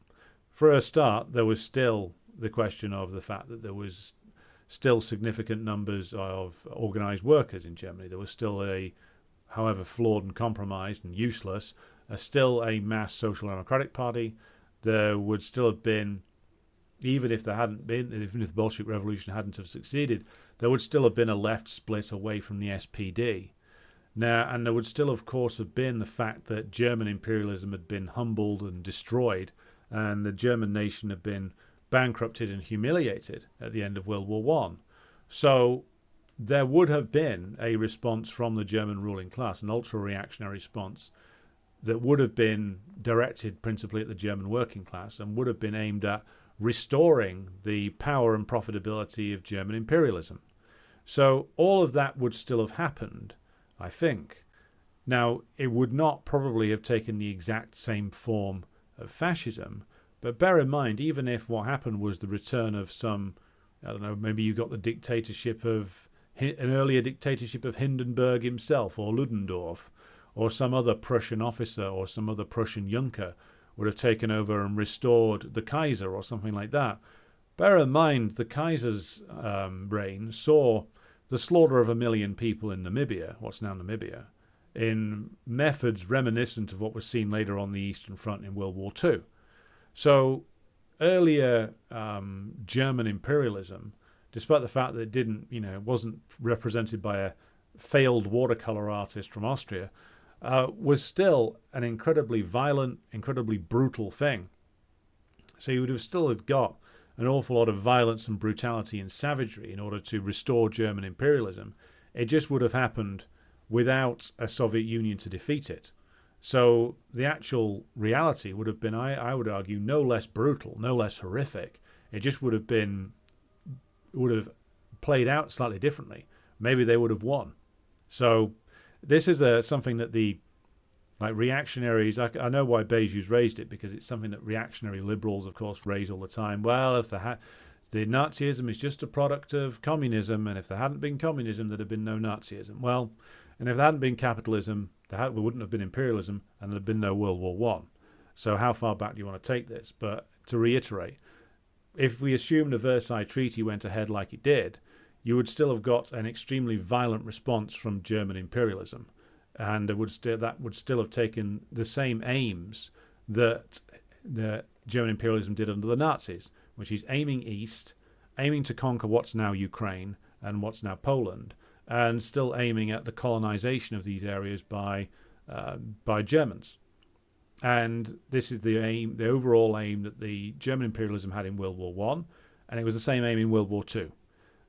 For a start, there was still the question of the fact that there was still significant numbers of organised workers in Germany. There was still however flawed and compromised and useless, still a mass social democratic party. There would still have been, even if the Bolshevik Revolution hadn't have succeeded, there would still have been a left split away from the SPD. Now, and there would still, of course, have been the fact that German imperialism had been humbled and destroyed, and the German nation had been bankrupted and humiliated at the end of World War One. So there would have been a response from the German ruling class, an ultra-reactionary response that would have been directed principally at the German working class and would have been aimed at restoring the power and profitability of German imperialism. So all of that would still have happened, I think. Now, it would not probably have taken the exact same form of fascism, but bear in mind, even if what happened was the return of some, I don't know, maybe you got the dictatorship of, an earlier dictatorship of Hindenburg himself or Ludendorff, or some other Prussian officer or some other Prussian Junker would have taken over and restored the Kaiser or something like that. Bear in mind, the Kaiser's reign saw the slaughter of 1 million people in Namibia, what's now Namibia, in methods reminiscent of what was seen later on the Eastern Front in World War II. So earlier German imperialism, despite the fact that it didn't, wasn't represented by a failed watercolor artist from Austria, was still an incredibly violent, incredibly brutal thing. So you would have still got an awful lot of violence and brutality and savagery in order to restore German imperialism. It just would have happened without a Soviet Union to defeat it. So the actual reality would have been, I would argue, no less brutal, no less horrific. It just would have played out slightly differently. Maybe they would have won. So this is something that the reactionaries, I know why Beju's raised it, because it's something that reactionary liberals, of course, raise all the time. Well, if the Nazism is just a product of communism, and if there hadn't been communism, there'd have been no Nazism. Well, and if there hadn't been capitalism, there wouldn't have been imperialism, and there'd have been no World War One. So how far back do you want to take this? But to reiterate, if we assume the Versailles Treaty went ahead like it did, you would still have got an extremely violent response from German imperialism. And that would still have taken the same aims that the German imperialism did under the Nazis, which is aiming east, aiming to conquer what's now Ukraine and what's now Poland, and still aiming at the colonization of these areas by Germans. And this is the aim, the overall aim that the German imperialism had in World War One, and it was the same aim in World War Two.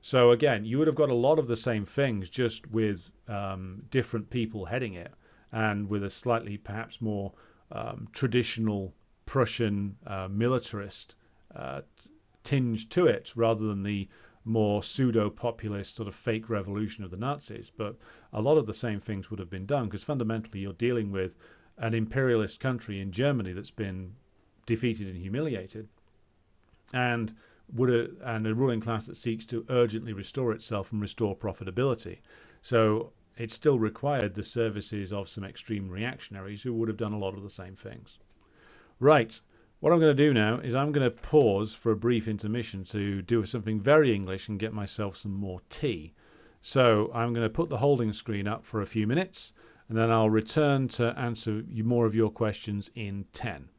So again, you would have got a lot of the same things, just with different people heading it, and with a slightly perhaps more traditional Prussian militarist tinge to it, rather than the more pseudo-populist sort of fake revolution of the Nazis. But a lot of the same things would have been done, because fundamentally you're dealing with an imperialist country in Germany that's been defeated and humiliated, and a ruling class that seeks to urgently restore itself and restore profitability. So it still required the services of some extreme reactionaries who would have done a lot of the same things. Right, what I'm going to do now is I'm going to pause for a brief intermission to do something very English and get myself some more tea. So I'm going to put the holding screen up for a few minutes, and then I'll return to answer more of your questions in 10.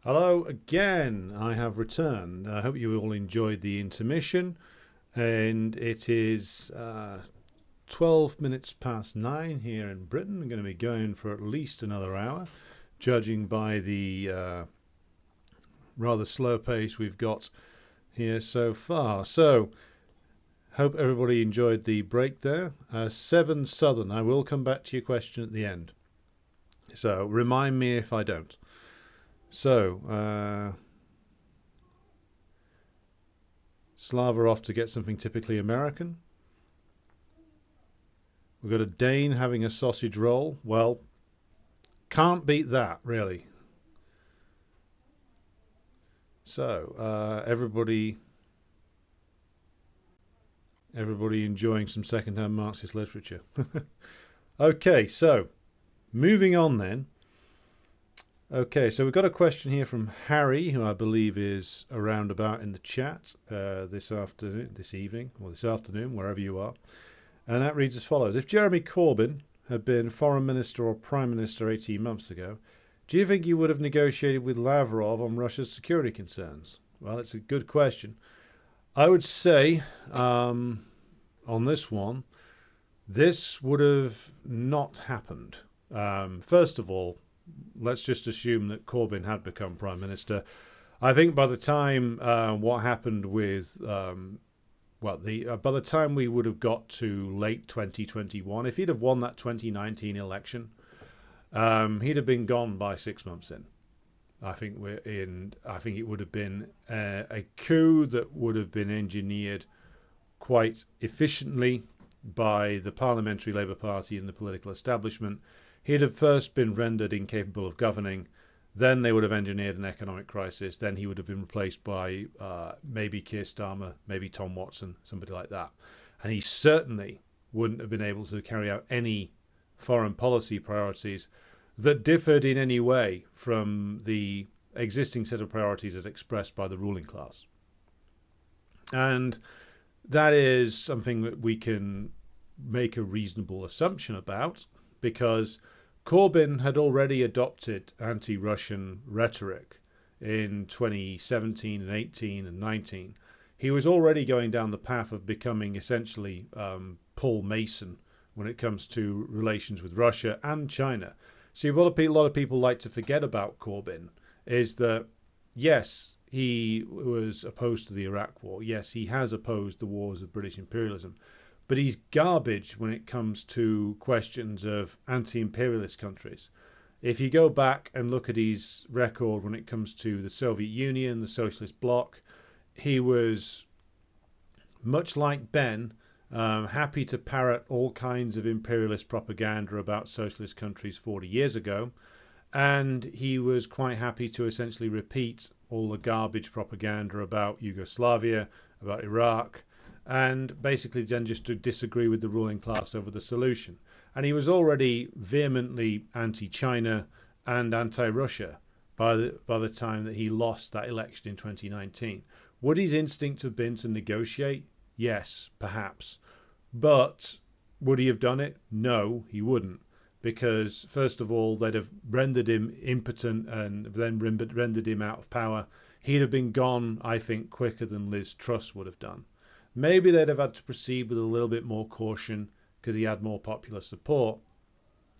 Hello again. I have returned. I hope you all enjoyed the intermission. And it is 12 minutes past 9 here in Britain. I'm going to be going for at least another hour, judging by the rather slow pace we've got here so far. So, hope everybody enjoyed the break there. 7 Southern. I will come back to your question at the end. So, remind me if I don't. So, Slava off to get something typically American. We've got a Dane having a sausage roll. Well, can't beat that, really. So, everybody enjoying some second-hand Marxist literature. Okay, so moving on then. Okay, so we've got a question here from Harry, who I believe is around about in the chat this evening, wherever you are. And that reads as follows. If Jeremy Corbyn had been foreign minister or prime minister 18 months ago, do you think he would have negotiated with Lavrov on Russia's security concerns? Well, it's a good question. I would say on this one, this would have not happened. First of all, let's just assume that Corbyn had become prime minister. I think by the time what happened with by the time we would have got to late 2021, if he'd have won that 2019 election, he'd have been gone by 6 months in. I think it would have been a coup that would have been engineered quite efficiently by the Parliamentary Labour Party and the political establishment. He'd have first been rendered incapable of governing, then they would have engineered an economic crisis, then he would have been replaced by maybe Keir Starmer, maybe Tom Watson, somebody like that. And he certainly wouldn't have been able to carry out any foreign policy priorities that differed in any way from the existing set of priorities as expressed by the ruling class. And that is something that we can make a reasonable assumption about, because Corbyn had already adopted anti-Russian rhetoric in 2017 and 18 and 19. He was already going down the path of becoming essentially Paul Mason when it comes to relations with Russia and China. See, what a lot of people like to forget about Corbyn is that, yes, he was opposed to the Iraq War. Yes, he has opposed the wars of British imperialism. But he's garbage when it comes to questions of anti-imperialist countries. If you go back and look at his record when it comes to the Soviet Union, the socialist bloc, he was, much like Ben, happy to parrot all kinds of imperialist propaganda about socialist countries 40 years ago. And he was quite happy to essentially repeat all the garbage propaganda about Yugoslavia, about Iraq, and basically then just to disagree with the ruling class over the solution. And he was already vehemently anti-China and anti-Russia by the time that he lost that election in 2019. Would his instinct have been to negotiate? Yes, perhaps. But would he have done it? No, he wouldn't. Because, first of all, they'd have rendered him impotent and then rendered him out of power. He'd have been gone, I think, quicker than Liz Truss would have done. Maybe they'd have had to proceed with a little bit more caution because he had more popular support.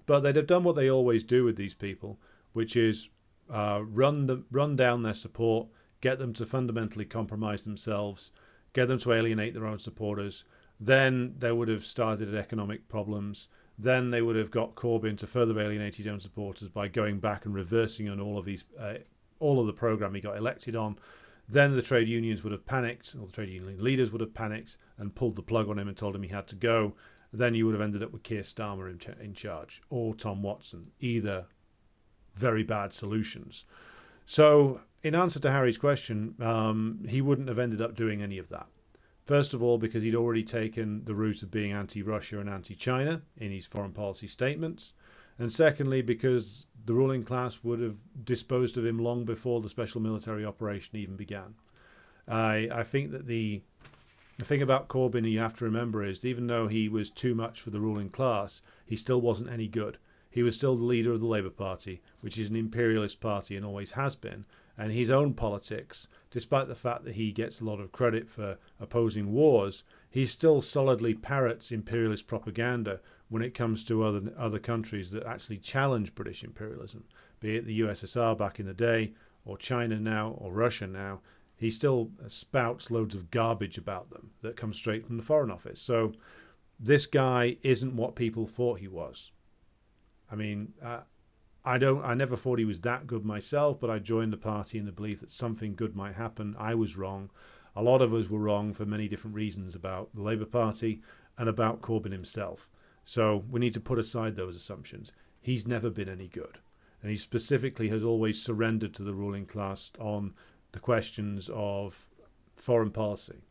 But they'd have done what they always do with these people, which is run down their support, get them to fundamentally compromise themselves, get them to alienate their own supporters. Then they would have started economic problems. Then they would have got Corbyn to further alienate his own supporters by going back and reversing on all of the programme he got elected on. Then the trade unions would have panicked, or the trade union leaders would have panicked and pulled the plug on him and told him he had to go. Then you would have ended up with Keir Starmer in charge, or Tom Watson, either very bad solutions. So in answer to Harry's question, he wouldn't have ended up doing any of that. First of all, because he'd already taken the route of being anti-Russia and anti-China in his foreign policy statements. And secondly, because the ruling class would have disposed of him long before the special military operation even began. I think that the thing about Corbyn you have to remember is even though he was too much for the ruling class, he still wasn't any good. He was still the leader of the Labour Party, which is an imperialist party and always has been. and his own politics, despite the fact that he gets a lot of credit for opposing wars, he still solidly parrots imperialist propaganda when it comes to other countries that actually challenge British imperialism, be it the USSR back in the day, or China now, or Russia now. He still spouts loads of garbage about them that comes straight from the Foreign Office. So this guy isn't what people thought he was. I mean, I never thought he was that good myself, but I joined the party in the belief that something good might happen. I was wrong. A lot of us were wrong for many different reasons about the Labour Party and about Corbyn himself. So we need to put aside those assumptions. He's never been any good. And he specifically has always surrendered to the ruling class on the questions of foreign policy,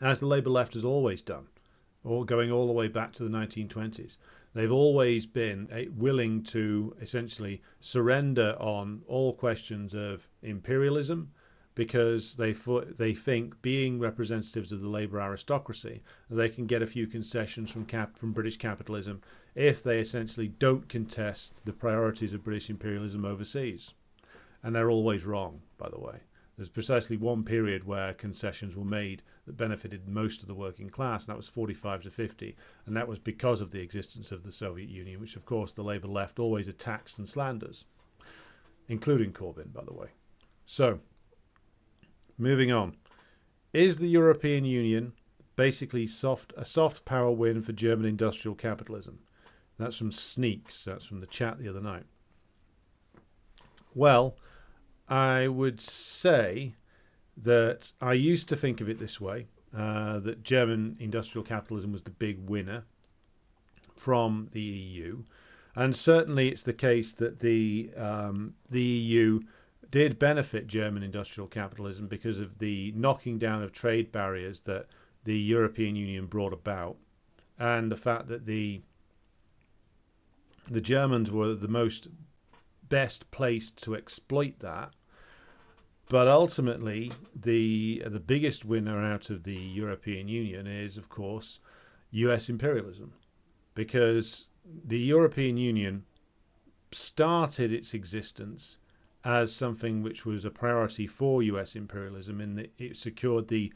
as the Labour left has always done, or going all the way back to the 1920s. They've always been willing to essentially surrender on all questions of imperialism, because they think, being representatives of the Labour aristocracy, they can get a few concessions from British capitalism if they essentially don't contest the priorities of British imperialism overseas. And they're always wrong, by the way. There's precisely one period where concessions were made that benefited most of the working class, and that was 45 to 50. And that was because of the existence of the Soviet Union, which, of course, the Labour left always attacks and slanders, including Corbyn, by the way. So, moving on. Is the European Union basically a soft power win for German industrial capitalism? That's from Sneaks. That's from the chat the other night. Well, I would say that I used to think of it this way, that German industrial capitalism was the big winner from the EU. And certainly it's the case that the EU did benefit German industrial capitalism because of the knocking down of trade barriers that the European Union brought about, and the fact that the Germans were the most best placed to exploit that. But ultimately, the biggest winner out of the European Union is, of course, US imperialism, because the European Union started its existence as something which was a priority for US imperialism, in that it secured the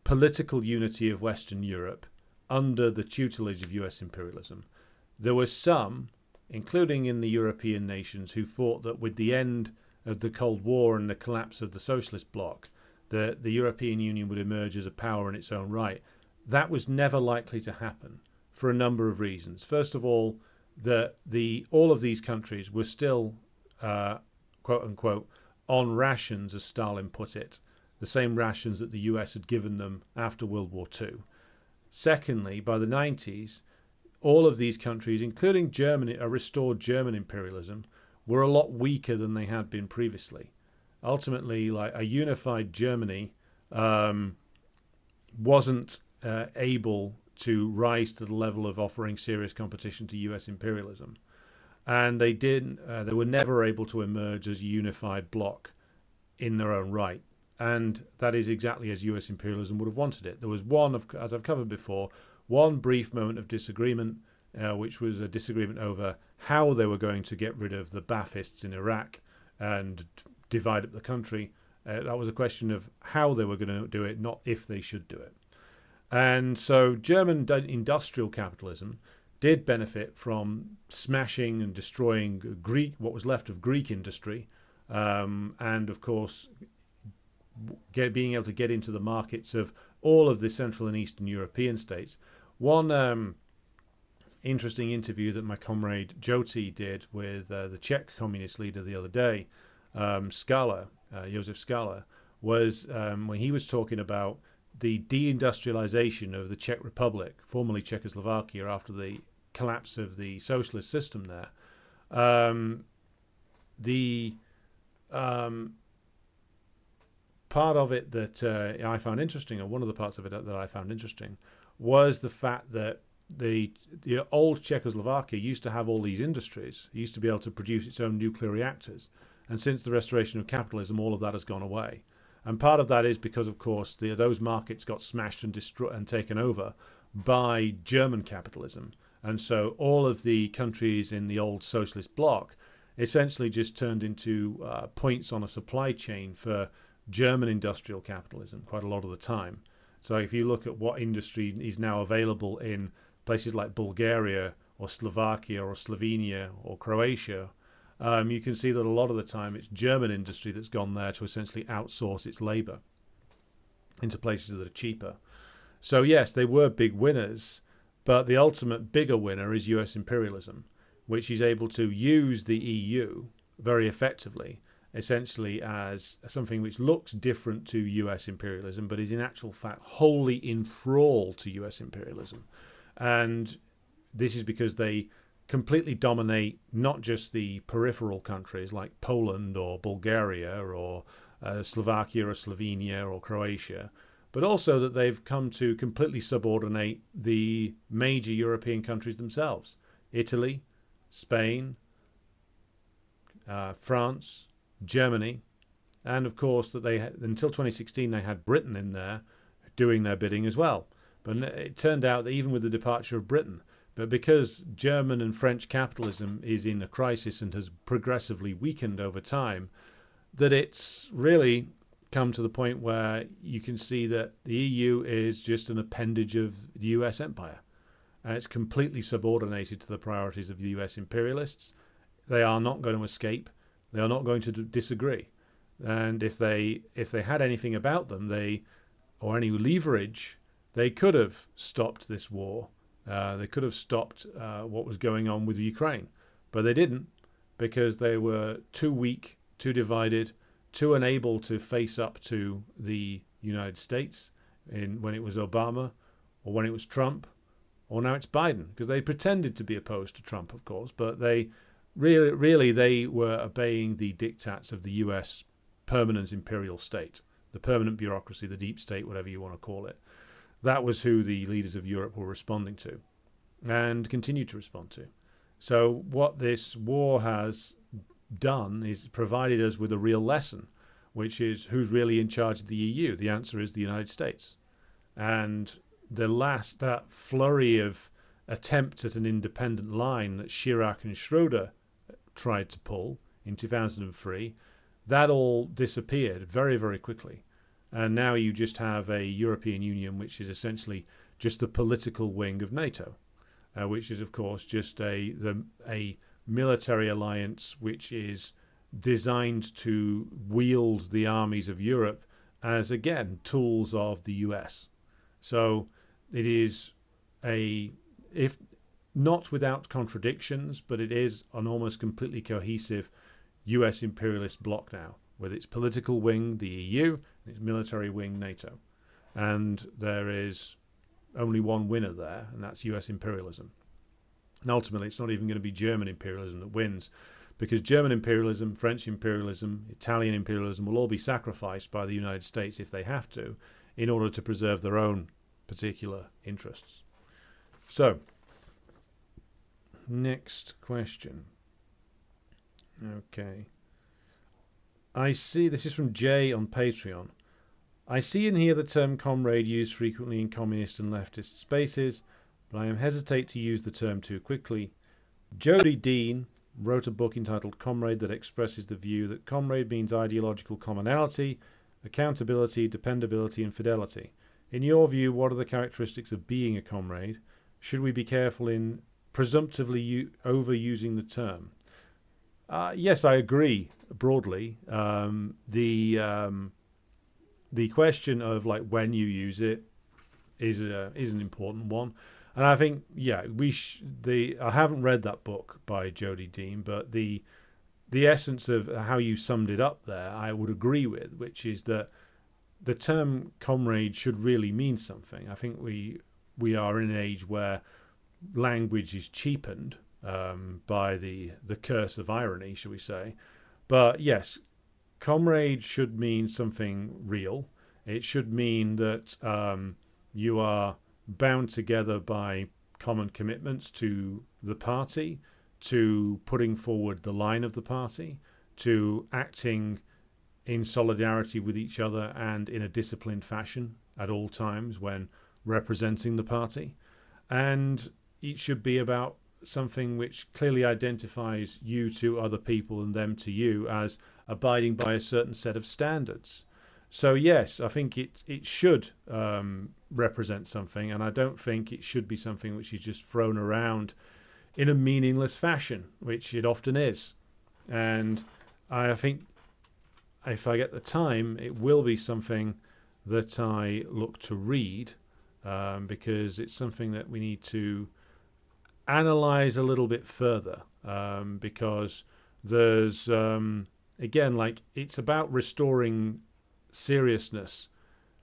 political unity of Western Europe under the tutelage of US imperialism. There were some, including in the European nations, who thought that with the end of the Cold War and the collapse of the socialist bloc, the European Union would emerge as a power in its own right. That was never likely to happen for a number of reasons. First of all, all of these countries were still, quote unquote, on rations, as Stalin put it, the same rations that the US had given them after World War II. Secondly, by the 90s, all of these countries, including Germany, a restored German imperialism, were a lot weaker than they had been previously. Ultimately, like a unified Germany wasn't able to rise to the level of offering serious competition to US imperialism. And they were never able to emerge as a unified bloc in their own right. And that is exactly as US imperialism would have wanted it. There was as I've covered before, one brief moment of disagreement, which was a disagreement over how they were going to get rid of the Baathists in Iraq and divide up the country. That was a question of how they were going to do it, not if they should do it. And so German industrial capitalism did benefit from smashing and destroying what was left of Greek industry, and of course being able to get into the markets of all of the Central and Eastern European states. One interesting interview that my comrade Joti did with the Czech communist leader the other day, Josef Skala, was when he was talking about the deindustrialization of the Czech Republic, formerly Czechoslovakia, after the collapse of the socialist system there. The part of it that I found interesting, or one of the parts of it that I found interesting, was the fact that the old Czechoslovakia used to have all these industries. It used to be able to produce its own nuclear reactors. And since the restoration of capitalism, all of that has gone away. And part of that is because, of course, those markets got smashed and destroyed and taken over by German capitalism. And so all of the countries in the old socialist bloc essentially just turned into points on a supply chain for German industrial capitalism quite a lot of the time. So if you look at what industry is now available in places like Bulgaria or Slovakia or Slovenia or Croatia, you can see that a lot of the time it's German industry that's gone there to essentially outsource its labour into places that are cheaper. So yes, they were big winners, but the ultimate bigger winner is US imperialism, which is able to use the EU very effectively, essentially as something which looks different to US imperialism, but is in actual fact wholly in thrall to US imperialism. And this is because they completely dominate not just the peripheral countries like Poland or Bulgaria or Slovakia or Slovenia or Croatia, but also that they've come to completely subordinate the major European countries themselves. Italy, Spain, France, Germany, and of course that they had, until 2016 they had Britain in there doing their bidding as well. But it turned out that even with the departure of Britain, but because German and French capitalism is in a crisis and has progressively weakened over time, that it's really come to the point where you can see that the EU is just an appendage of the US empire. And it's completely subordinated to the priorities of the US imperialists. They are not going to escape. They are not going to disagree. And if they had anything about them, or any leverage, they could have stopped this war. They could have stopped what was going on with Ukraine. But they didn't, because they were too weak, too divided, too unable to face up to the United States when it was Obama, or when it was Trump, or now it's Biden, because they pretended to be opposed to Trump, of course, but they really they were obeying the diktats of the US permanent imperial state, the permanent bureaucracy, the deep state, whatever you want to call it. That was who the leaders of Europe were responding to and continue to respond to. So what this war has done is provided us with a real lesson, which is who's really in charge of the EU. The answer is the United States. And that flurry of attempts at an independent line that Chirac and Schroeder tried to pull in 2003, that all disappeared very, very quickly. And now you just have a European Union which is essentially just the political wing of NATO, which is, of course, just a military alliance which is designed to wield the armies of Europe as, again, tools of the US. So it is if not without contradictions, but it is an almost completely cohesive US imperialist bloc now, with its political wing, the EU, and its military wing, NATO. And there is only one winner there, and that's US imperialism. And ultimately, it's not even going to be German imperialism that wins, because German imperialism, French imperialism, Italian imperialism will all be sacrificed by the United States if they have to, in order to preserve their own particular interests. So, next question. Okay. I see, this is from Jay on Patreon. I see and hear the term comrade used frequently in communist and leftist spaces, but I am hesitate to use the term too quickly. Jody Dean wrote a book entitled Comrade that expresses the view that comrade means ideological commonality, accountability, dependability, and fidelity. In your view, what are the characteristics of being a comrade? Should we be careful in presumptively overusing the term? Yes, I agree broadly. The question of like when you use it is an important one, and I think I haven't read that book by Jody Dean, but the essence of how you summed it up there, I would agree with, which is that the term comrade should really mean something. I think we are in an age where language is cheapened by the curse of irony, shall we say. But yes, comrade should mean something real. It should mean that you are bound together by common commitments to the party, to putting forward the line of the party, to acting in solidarity with each other and in a disciplined fashion at all times when representing the party. And it should be about something which clearly identifies you to other people and them to you as abiding by a certain set of standards. So yes, I think it should represent something, and I don't think it should be something which is just thrown around in a meaningless fashion, which it often is. And I think if I get the time, it will be something that I look to read, because it's something that we need to analyze a little bit further, because there's again, like, it's about restoring seriousness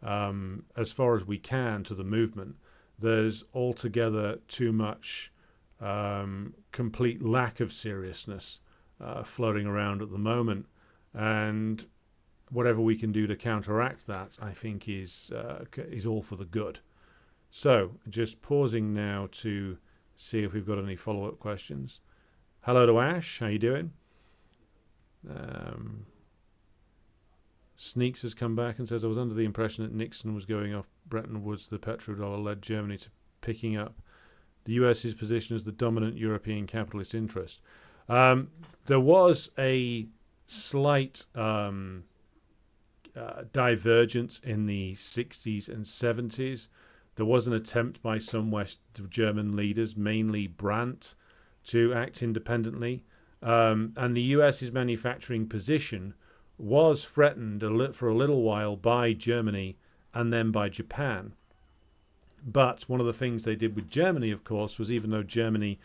as far as we can to the movement. There's altogether too much complete lack of seriousness floating around at the moment, and whatever we can do to counteract that, I think, is all for the good. So, just pausing now to see if we've got any follow-up questions. Hello to Ash, how you doing? Sneaks has come back and says, I was under the impression that Nixon was going off Bretton Woods, the petrodollar led Germany to picking up the US's position as the dominant European capitalist interest. There was a slight divergence in the 60s and 70s. There was an attempt by some West German leaders, mainly Brandt, to act independently. And the US's manufacturing position was threatened for a little while by Germany and then by Japan. But one of the things they did with Germany, of course, was even though Germany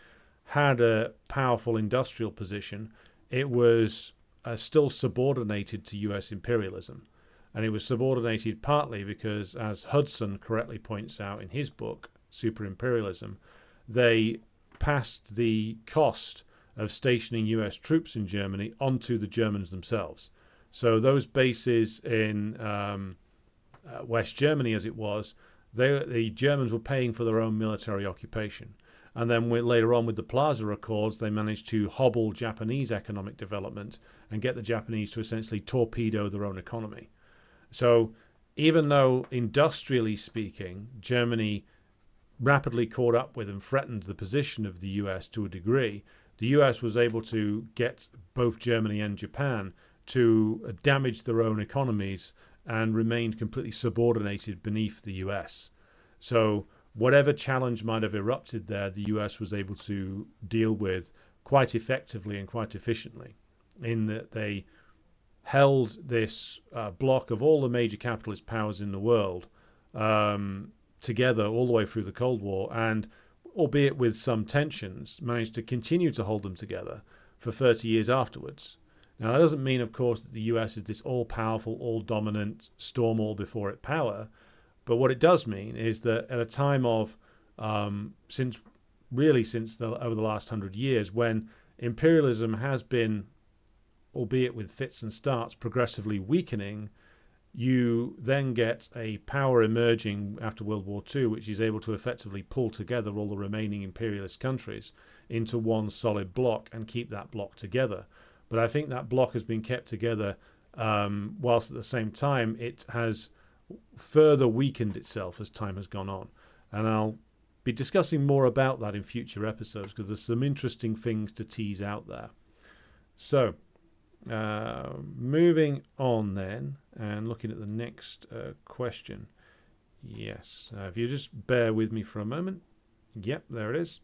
had a powerful industrial position, it was still subordinated to US imperialism. And it was subordinated partly because, as Hudson correctly points out in his book, Super Imperialism, they passed the cost of stationing US troops in Germany onto the Germans themselves. So those bases in West Germany, as it was, the Germans were paying for their own military occupation. And then later on with the Plaza Accords, they managed to hobble Japanese economic development and get the Japanese to essentially torpedo their own economy. So even though industrially speaking, Germany rapidly caught up with and threatened the position of the US to a degree, the US was able to get both Germany and Japan to damage their own economies and remained completely subordinated beneath the US. So whatever challenge might have erupted there, the US was able to deal with quite effectively and quite efficiently, in that they held this block of all the major capitalist powers in the world together all the way through the Cold War, and, albeit with some tensions, managed to continue to hold them together for 30 years afterwards. Now, that doesn't mean, of course, that the US is this all-powerful, all-dominant, storm-all-before-it power, but what it does mean is that at a time of, since over the last 100 years, when imperialism has been, albeit with fits and starts, progressively weakening, you then get a power emerging after World War II, which is able to effectively pull together all the remaining imperialist countries into one solid block and keep that block together. But I think that block has been kept together whilst at the same time it has further weakened itself as time has gone on. And I'll be discussing more about that in future episodes because there's some interesting things to tease out there. So, moving on then and looking at the next question. Yes, if you just bear with me for a moment. Yep, there it is.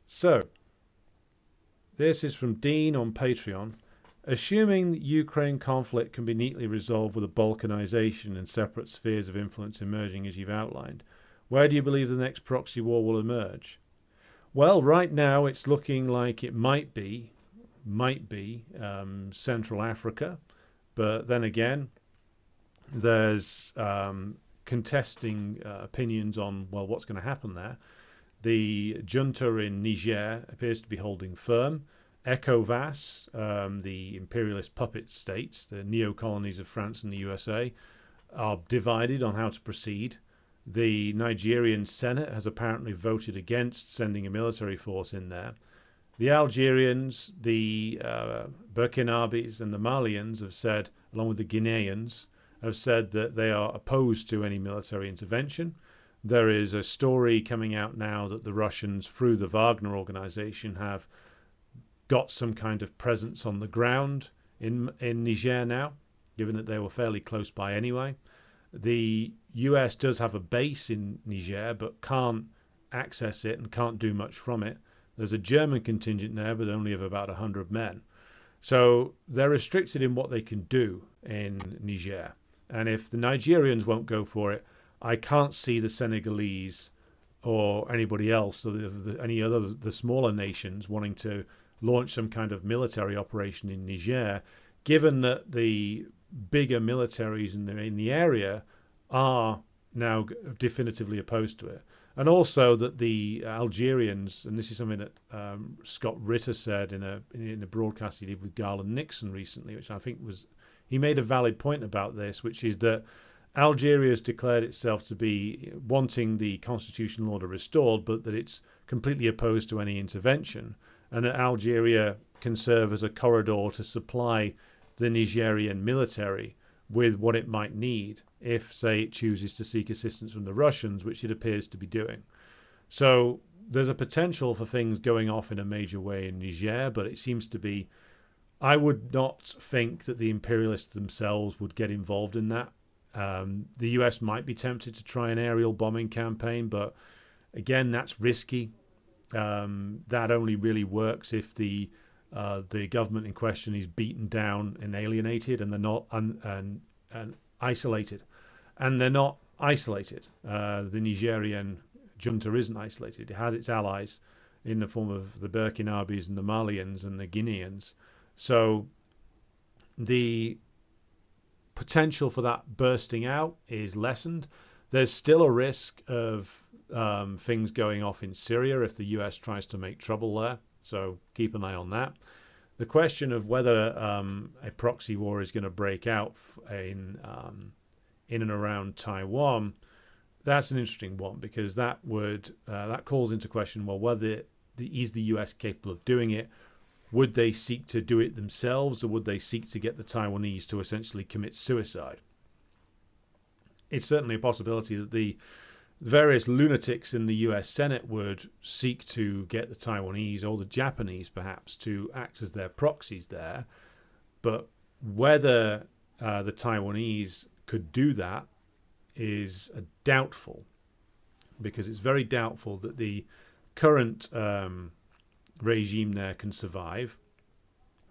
So, this is from Dean on Patreon. Assuming the Ukraine conflict can be neatly resolved with a balkanization and separate spheres of influence emerging as you've outlined, where do you believe the next proxy war will emerge? Well, right now it's looking like it might be Central Africa, but then again, there's contesting opinions on, well, what's going to happen there. The junta in Niger appears to be holding firm. ECOWAS, the imperialist puppet states, the neo-colonies of France and the USA, are divided on how to proceed. The Nigerian Senate has apparently voted against sending a military force in there. The Algerians, the Burkinabes and the Malians have said, along with the Guineans, have said that they are opposed to any military intervention. There is a story coming out now that the Russians, through the Wagner organization, have got some kind of presence on the ground in Niger now, given that they were fairly close by anyway. The US does have a base in Niger, but can't access it and can't do much from it. There's a German contingent there, but only of about 100 men. So they're restricted in what they can do in Niger. And if the Nigerians won't go for it, I can't see the Senegalese or anybody else, or any other the smaller nations, wanting to launch some kind of military operation in Niger, given that the bigger militaries in the area are now definitively opposed to it. And also that the Algerians, and this is something that Scott Ritter said in a broadcast he did with Garland Nixon recently, which I think he made a valid point about this, which is that Algeria has declared itself to be wanting the constitutional order restored, but that it's completely opposed to any intervention, and that Algeria can serve as a corridor to supply the Nigerian military with what it might need if, say, it chooses to seek assistance from the Russians, which it appears to be doing. So there's a potential for things going off in a major way in Niger, but it seems to be, I would not think that the imperialists themselves would get involved in that. The US might be tempted to try an aerial bombing campaign, but again, that's risky. That only really works if the government in question is beaten down and alienated, and they're not and isolated. And they're not isolated. The Nigerian junta isn't isolated. It has its allies in the form of the Burkinabes and the Malians and the Guineans. So the potential for that bursting out is lessened. There's still a risk of things going off in Syria if the US tries to make trouble there. So keep an eye on that. The question of whether a proxy war is going to break out in and around Taiwan, that's an interesting one, because that calls into question, well, whether is the US capable of doing it? Would they seek to do it themselves, or would they seek to get the Taiwanese to essentially commit suicide? It's certainly a possibility that the various lunatics in the US Senate would seek to get the Taiwanese, or the Japanese perhaps, to act as their proxies there. But whether the Taiwanese could do that is doubtful, because it's very doubtful that the current regime there can survive.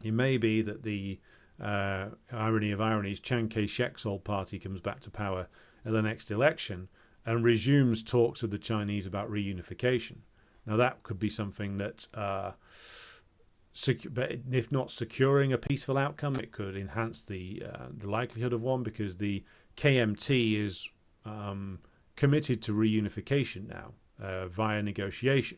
It may be that the irony of ironies, Chiang Kai-shek's old party comes back to power at the next election and resumes talks with the Chinese about reunification. Now that could be something that, if not securing a peaceful outcome, it could enhance the likelihood of one, because the KMT is committed to reunification now via negotiation.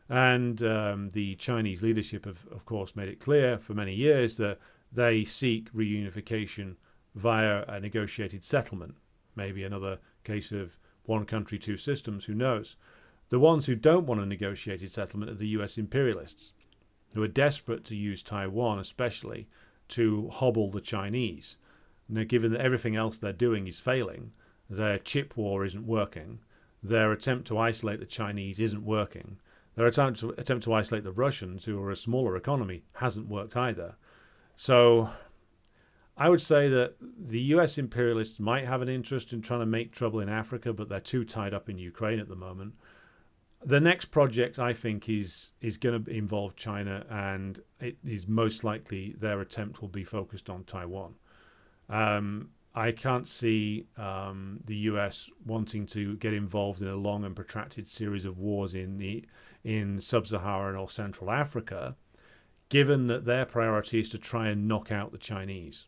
And the Chinese leadership have, of course, made it clear for many years that they seek reunification via a negotiated settlement. Maybe another case of one country, two systems, who knows? The ones who don't want a negotiated settlement are the US imperialists, who are desperate to use Taiwan especially to hobble the Chinese. Now, given that everything else they're doing is failing, their chip war isn't working, their attempt to isolate the Chinese isn't working, their attempt to isolate the Russians, who are a smaller economy, hasn't worked either. So I would say that the US imperialists might have an interest in trying to make trouble in Africa, but they're too tied up in Ukraine at the moment. The next project, I think, is going to involve China, and it is most likely their attempt will be focused on Taiwan. I can't see the US wanting to get involved in a long and protracted series of wars in sub-Saharan or Central Africa, given that their priority is to try and knock out the Chinese.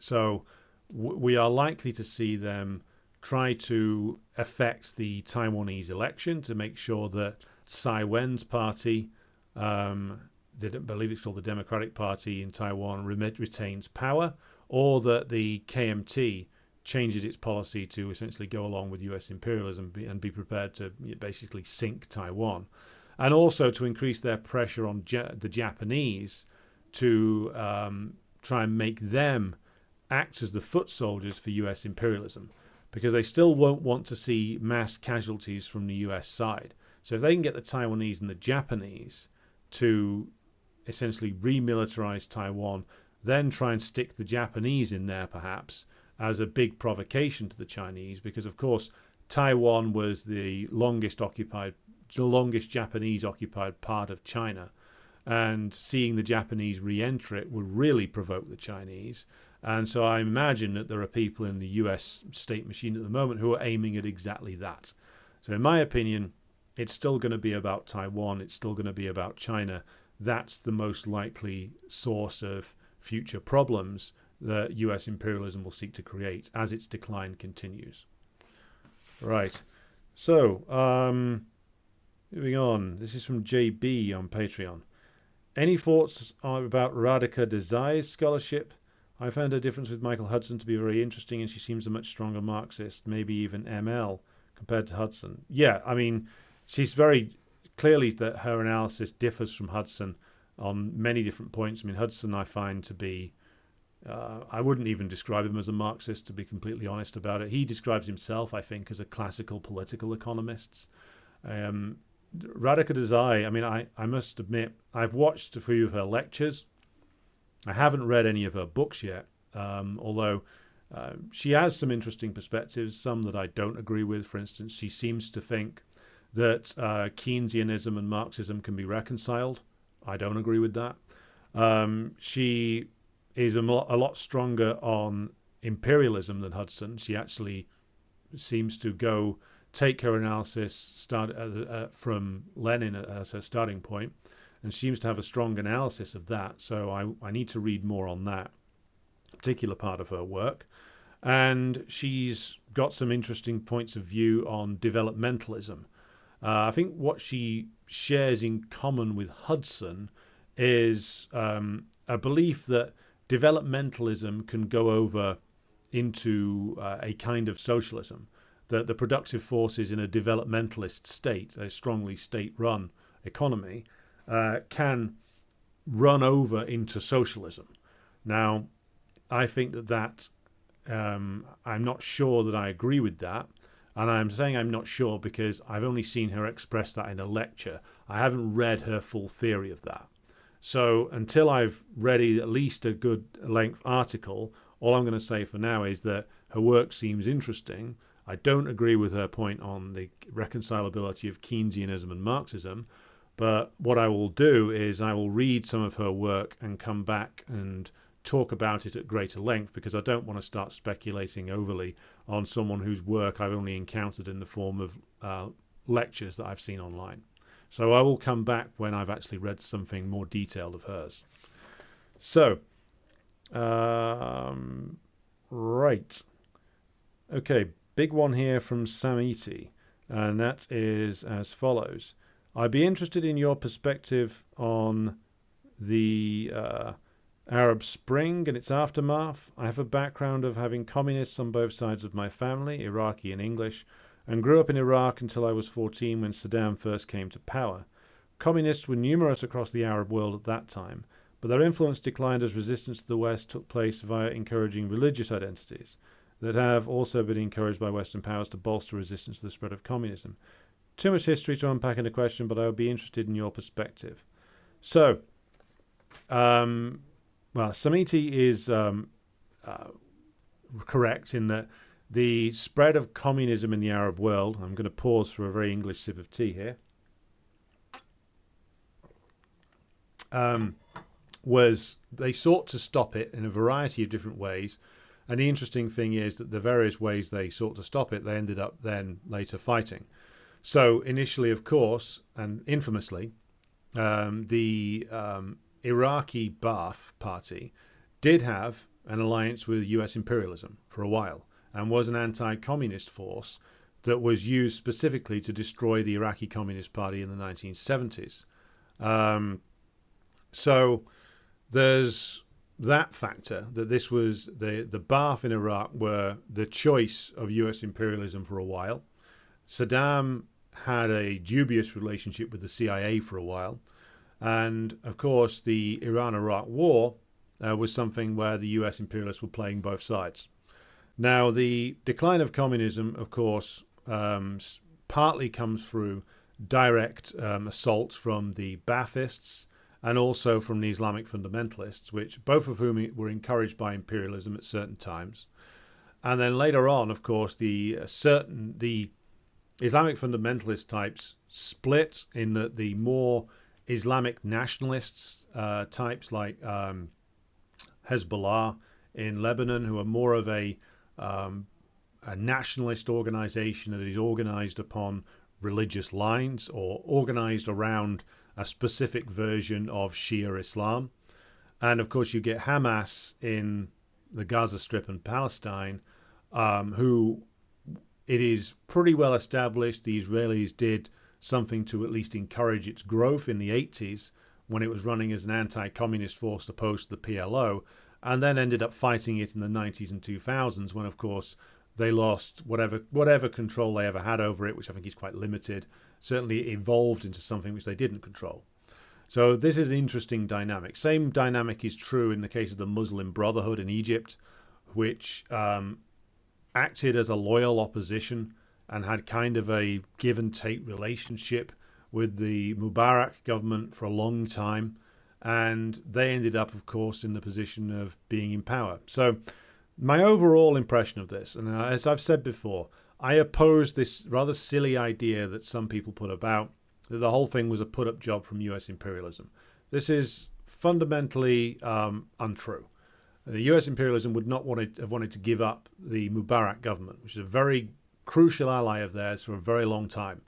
So we are likely to see them try to affect the Taiwanese election to make sure that Tsai Ing-wen's party, I believe it's called the Democratic Party in Taiwan, retains power, or that the KMT changes its policy to essentially go along with US imperialism and be prepared to basically sink Taiwan. And also to increase their pressure on the Japanese to try and make them act as the foot soldiers for US imperialism. because they still won't want to see mass casualties from the US side. So if they can get the Taiwanese and the Japanese to essentially remilitarize Taiwan, then try and stick the Japanese in there perhaps as a big provocation to the Chinese, because of course Taiwan was the longest Japanese occupied part of China, and seeing the Japanese re-enter it would really provoke the Chinese. And so I imagine that there are people in the US state machine at the moment who are aiming at exactly that. So in my opinion, it's still going to be about Taiwan. It's still going to be about China. That's the most likely source of future problems that US imperialism will seek to create as its decline continues. Right. So, moving on. This is from JB on Patreon. Any thoughts about Radhika Desai's scholarship? I found her difference with Michael Hudson to be very interesting, and she seems a much stronger Marxist, maybe even ML, compared to Hudson. Yeah, I mean, she's very clearly that her analysis differs from Hudson on many different points. I mean, Hudson I find to be, I wouldn't even describe him as a Marxist, to be completely honest about it. He describes himself, I think, as a classical political economist. Radhika Desai, I mean, I must admit, I've watched a few of her lectures. I haven't read any of her books yet, although she has some interesting perspectives, some that I don't agree with. For instance, she seems to think that Keynesianism and Marxism can be reconciled. I don't agree with that. She is a lot stronger on imperialism than Hudson. She actually seems to take her analysis from Lenin as her starting point, and seems to have a strong analysis of that. So I need to read more on that particular part of her work. And she's got some interesting points of view on developmentalism. I think what she shares in common with Hudson is a belief that developmentalism can go over into a kind of socialism, that the productive forces in a developmentalist state, a strongly state-run economy, can run over into socialism. Now, I think that I'm not sure that I agree with that. And I'm saying I'm not sure because I've only seen her express that in a lecture. I haven't read her full theory of that. So until I've read at least a good length article, all I'm going to say for now is that her work seems interesting. I don't agree with her point on the reconcilability of Keynesianism and Marxism. But what I will do is I will read some of her work and come back and talk about it at greater length, because I don't want to start speculating overly on someone whose work I've only encountered in the form of lectures that I've seen online. So I will come back when I've actually read something more detailed of hers. So, right. Okay, big one here from Samiti, and that is as follows. I'd be interested in your perspective on the Arab Spring and its aftermath. I have a background of having communists on both sides of my family, Iraqi and English, and grew up in Iraq until I was 14 when Saddam first came to power. Communists were numerous across the Arab world at that time, but their influence declined as resistance to the West took place via encouraging religious identities that have also been encouraged by Western powers to bolster resistance to the spread of communism. Too much history to unpack in a question, but I would be interested in your perspective. So, well, Samiti is correct in that the spread of communism in the Arab world, I'm going to pause for a very English sip of tea here, was they sought to stop it in a variety of different ways. And the interesting thing is that the various ways they sought to stop it, they ended up then later fighting. So initially, of course, and infamously, the Iraqi Ba'ath Party did have an alliance with US imperialism for a while and was an anti-communist force that was used specifically to destroy the Iraqi Communist Party in the 1970s. So there's that factor, that this was the Ba'ath in Iraq were the choice of US imperialism for a while. Saddam had a dubious relationship with the CIA for a while. And, of course, the Iran-Iraq war was something where the US imperialists were playing both sides. Now, the decline of communism, of course, partly comes through direct assault from the Baathists and also from the Islamic fundamentalists, which both of whom were encouraged by imperialism at certain times. And then later on, of course, the Islamic fundamentalist types split in the more Islamic nationalists types like Hezbollah in Lebanon, who are more of a nationalist organization that is organized upon religious lines or organized around a specific version of Shia Islam. And of course, you get Hamas in the Gaza Strip and Palestine, who it is pretty well established the Israelis did something to at least encourage its growth in the 80s when it was running as an anti-communist force opposed to the PLO, and then ended up fighting it in the 90s and 2000s when, of course, they lost whatever control they ever had over it, which I think is quite limited. Certainly evolved into something which they didn't control. So this is an interesting dynamic. Same dynamic is true in the case of the Muslim Brotherhood in Egypt, which acted as a loyal opposition and had kind of a give and take relationship with the Mubarak government for a long time. And they ended up, of course, in the position of being in power. So my overall impression of this, and as I've said before, I oppose this rather silly idea that some people put about, that the whole thing was a put-up job from US imperialism. This is fundamentally untrue. The US imperialism would not have wanted to give up the Mubarak government, which is a very crucial ally of theirs for a very long time.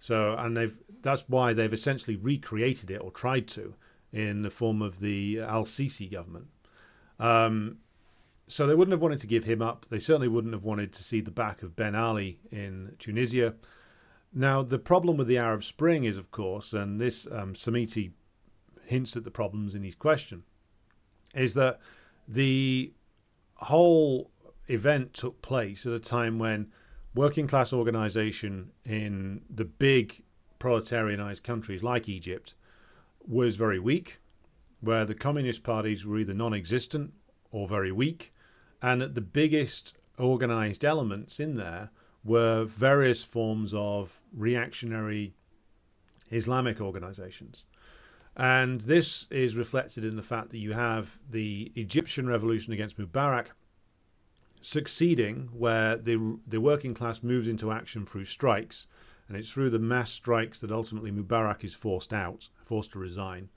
So, and that's why they've essentially recreated it, or tried to, in the form of the al-Sisi government. So they wouldn't have wanted to give him up. They certainly wouldn't have wanted to see the back of Ben Ali in Tunisia. Now, the problem with the Arab Spring is, of course, and this Samiti hints at the problems in his question, is that the whole event took place at a time when working class organization in the big proletarianized countries like Egypt was very weak, where the communist parties were either non-existent or very weak, and the biggest organized elements in there were various forms of reactionary Islamic organizations. And this is reflected in the fact that you have the Egyptian revolution against Mubarak succeeding, where the working class moves into action through strikes, and it's through the mass strikes that ultimately Mubarak is forced to resign.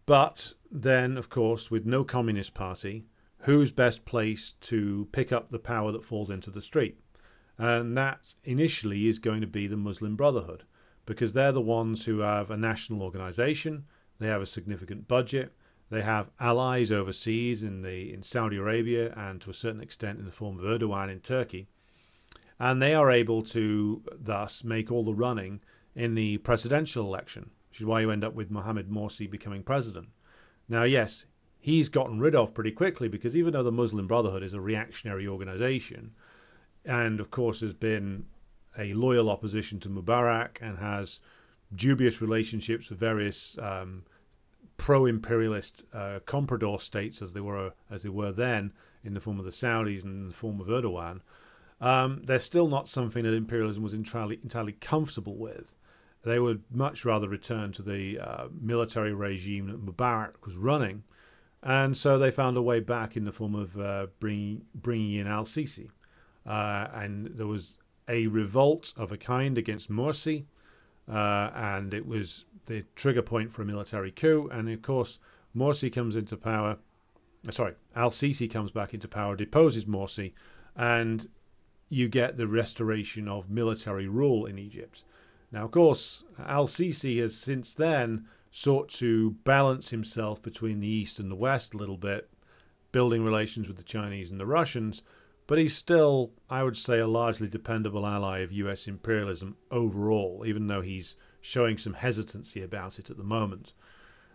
But then, of course, with no communist party, who's best placed to pick up the power that falls into the street? And that initially is going to be the Muslim Brotherhood, because they're the ones who have a national organization, they have a significant budget, they have allies overseas in Saudi Arabia and to a certain extent in the form of Erdogan in Turkey. And they are able to thus make all the running in the presidential election, which is why you end up with Mohamed Morsi becoming president. Now, yes, he's gotten rid of pretty quickly, because even though the Muslim Brotherhood is a reactionary organization and, of course, has been a loyal opposition to Mubarak and has dubious relationships with various pro-imperialist comprador states as they were then in the form of the Saudis and in the form of Erdogan, they're still not something that imperialism was entirely comfortable with. They would much rather return to the military regime that Mubarak was running, and so they found a way back in the form of bringing in al-Sisi. And there was a revolt of a kind against Morsi, and it was the trigger point for a military coup. And of course, Morsi comes into power. Al-Sisi comes back into power, deposes Morsi, and you get the restoration of military rule in Egypt. Now, of course, al-Sisi has since then sought to balance himself between the East and the West a little bit, building relations with the Chinese and the Russians, but he's still, I would say, a largely dependable ally of US imperialism overall, even though he's showing some hesitancy about it at the moment.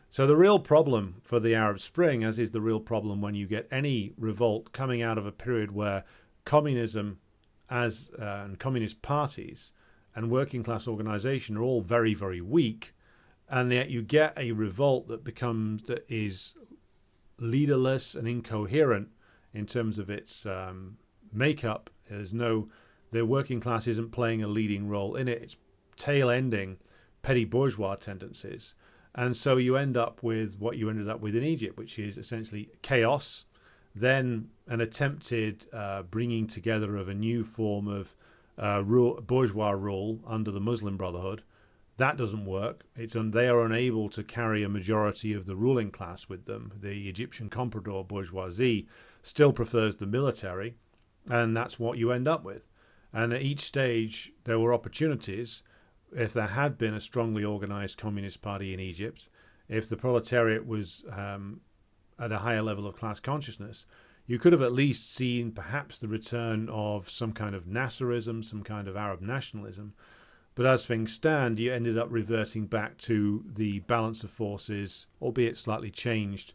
So the real problem for the Arab Spring, as is the real problem when you get any revolt coming out of a period where communism and communist parties and working class organization are all very, very weak, and yet you get a revolt that is leaderless and incoherent in terms of its makeup. The working class isn't playing a leading role in it. It's tail-ending petty bourgeois tendencies. And so you end up with what you ended up with in Egypt, which is essentially chaos, then an attempted bringing together of a new form of bourgeois rule under the Muslim Brotherhood. That doesn't work. They are unable to carry a majority of the ruling class with them. The Egyptian comprador bourgeoisie still prefers the military, and that's what you end up with. And at each stage, there were opportunities. If there had been a strongly organized communist party in Egypt, if the proletariat was at a higher level of class consciousness, you could have at least seen perhaps the return of some kind of Nasserism, some kind of Arab nationalism. But as things stand, you ended up reverting back to the balance of forces, albeit slightly changed,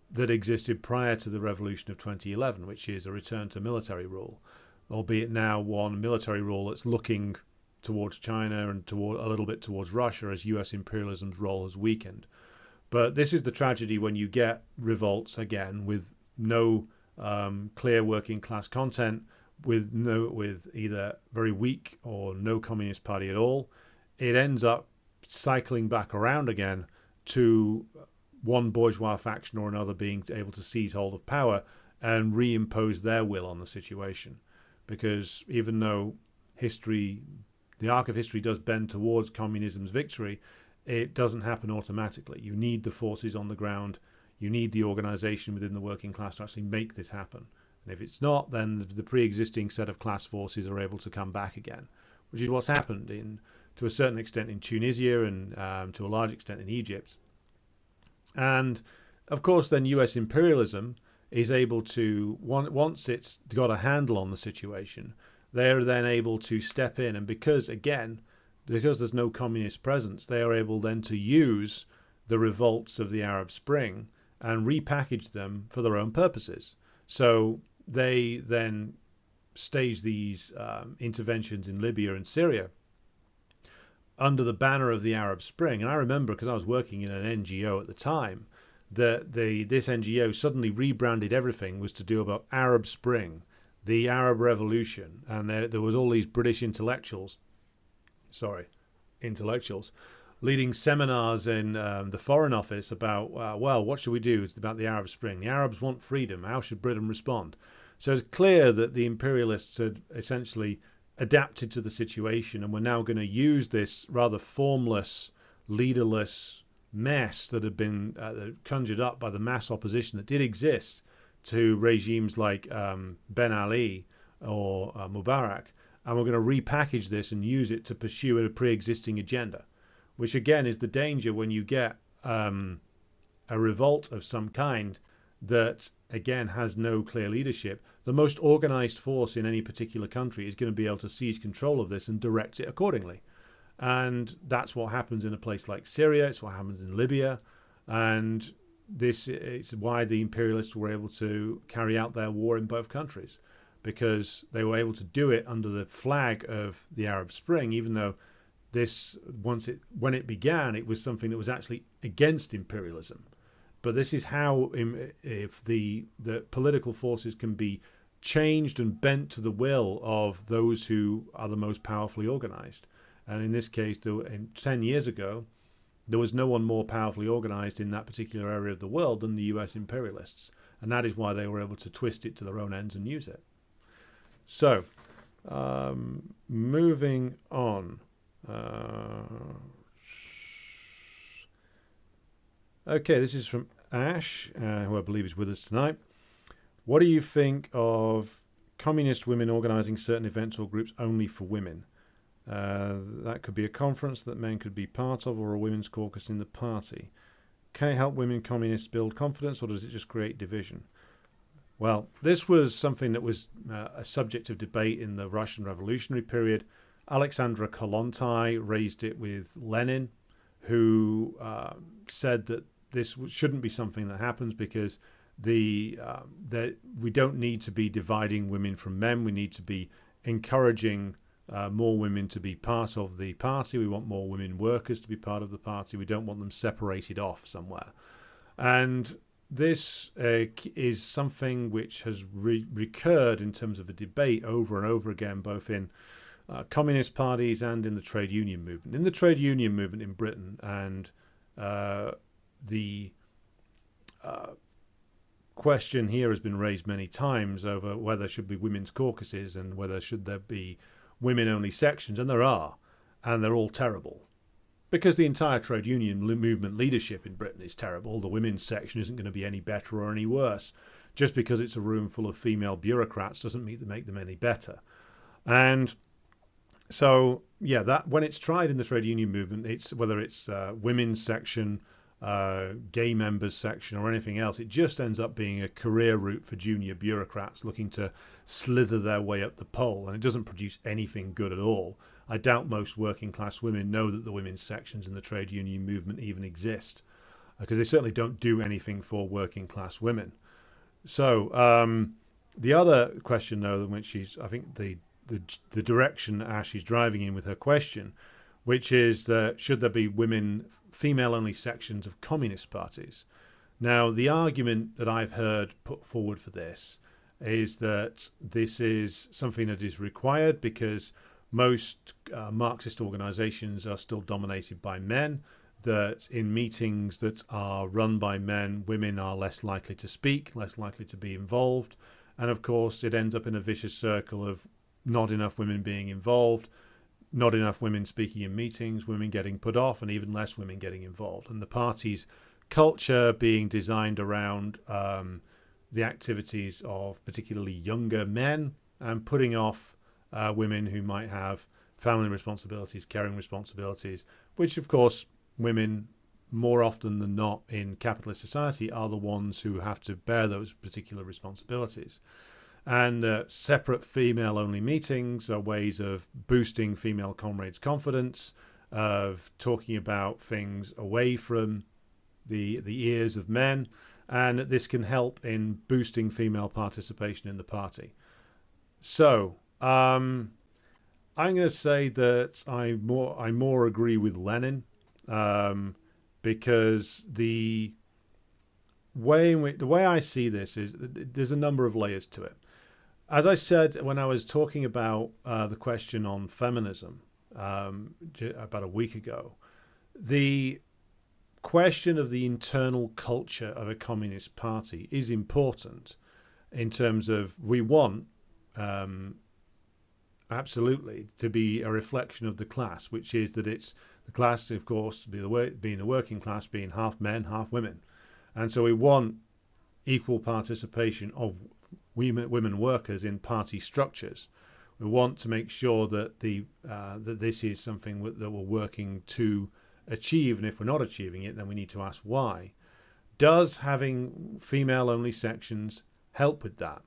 that existed prior to the revolution of 2011, which is a return to military rule, albeit now one military rule that's looking towards China and a little bit towards Russia as US imperialism's role has weakened. But this is the tragedy when you get revolts again with no clear working class content, with either very weak or no communist party at all. It ends up cycling back around again to one bourgeois faction or another being able to seize hold of power and reimpose their will on the situation. Because even though the arc of history does bend towards communism's victory, it doesn't happen automatically. You need the forces on the ground. You need the organization within the working class to actually make this happen. And if it's not, then the pre-existing set of class forces are able to come back again, which is what's happened to a certain extent in Tunisia and to a large extent in Egypt. And of course, then US imperialism is able to, once it's got a handle on the situation, they're then able to step in. And because there's no communist presence, they are able then to use the revolts of the Arab Spring and repackage them for their own purposes. So they then stage these interventions in Libya and Syria under the banner of the Arab Spring. And I remember, because I was working in an NGO at the time, that this NGO suddenly rebranded everything was to do about Arab Spring, the Arab Revolution. And there was all these British intellectuals leading seminars in the Foreign Office about, what should we do? It's about the Arab Spring. The Arabs want freedom. How should Britain respond? So it's clear that the imperialists had essentially adapted to the situation and were now going to use this rather formless, leaderless mess that had been conjured up by the mass opposition that did exist to regimes like Ben Ali or Mubarak. And we're going to repackage this and use it to pursue a pre-existing agenda, which again is the danger when you get a revolt of some kind that, again, has no clear leadership. The most organized force in any particular country is going to be able to seize control of this and direct it accordingly. And that's what happens in a place like Syria. It's what happens in Libya. And this is why the imperialists were able to carry out their war in both countries, because they were able to do it under the flag of the Arab Spring, even though when it began, it was something that was actually against imperialism. But this is how, if the political forces can be changed and bent to the will of those who are the most powerfully organized. And in this case, 10 years ago, there was no one more powerfully organized in that particular area of the world than the US imperialists. And that is why they were able to twist it to their own ends and use it. So, moving on. Okay, this is from Ash, who I believe is with us tonight. What do you think of communist women organizing certain events or groups only for women? That could be a conference that men could be part of, or a women's caucus in the party. Can it help women communists build confidence, or does it just create division? Well, this was something that was a subject of debate in the Russian Revolutionary period. Alexandra Kollontai raised it with Lenin, who said that this shouldn't be something that happens because that we don't need to be dividing women from men. We need to be encouraging more women to be part of the party. We want more women workers to be part of the party. We don't want them separated off somewhere. And this is something which has recurred in terms of a debate over and over again, both in communist parties and in the trade union movement. In the trade union movement in Britain, and the question here has been raised many times over whether should be women's caucuses and whether should there be women-only sections, and there are, and they're all terrible. Because the entire trade union movement leadership in Britain is terrible, the women's section isn't going to be any better or any worse. Just because it's a room full of female bureaucrats doesn't make them any better. And so, yeah, that when it's tried in the trade union movement, it's whether it's women's section, gay members section or anything else, it just ends up being a career route for junior bureaucrats looking to slither their way up the pole, and it doesn't produce anything good at all. I doubt most working class women know that the women's sections in the trade union movement even exist, because they certainly don't do anything for working class women. So the other question, though, which she's, I think the direction Ash is driving in with her question, which is that should there be female-only sections of communist parties? Now, the argument that I've heard put forward for this is that this is something that is required because most Marxist organizations are still dominated by men, that in meetings that are run by men, women are less likely to speak, less likely to be involved. And of course, it ends up in a vicious circle of not enough women being involved, not enough women speaking in meetings, women getting put off, and even less women getting involved. And the party's culture being designed around the activities of particularly younger men and putting off women who might have family responsibilities, caring responsibilities, which of course women more often than not in capitalist society are the ones who have to bear those particular responsibilities. And separate female-only meetings are ways of boosting female comrades' confidence, of talking about things away from the ears of men, and this can help in boosting female participation in the party. So I'm going to say that I more agree with Lenin, because the way I see this is there's a number of layers to it. As I said when I was talking about the question on feminism about a week ago, the question of the internal culture of a communist party is important in terms of we want absolutely to be a reflection of the class, which is that it's the class, of course, being the working class, being half men, half women. And so we want equal participation of women workers in party structures. We want to make sure that that this is something that we're working to achieve, and if we're not achieving it, then we need to ask why. Does having female-only sections help with that?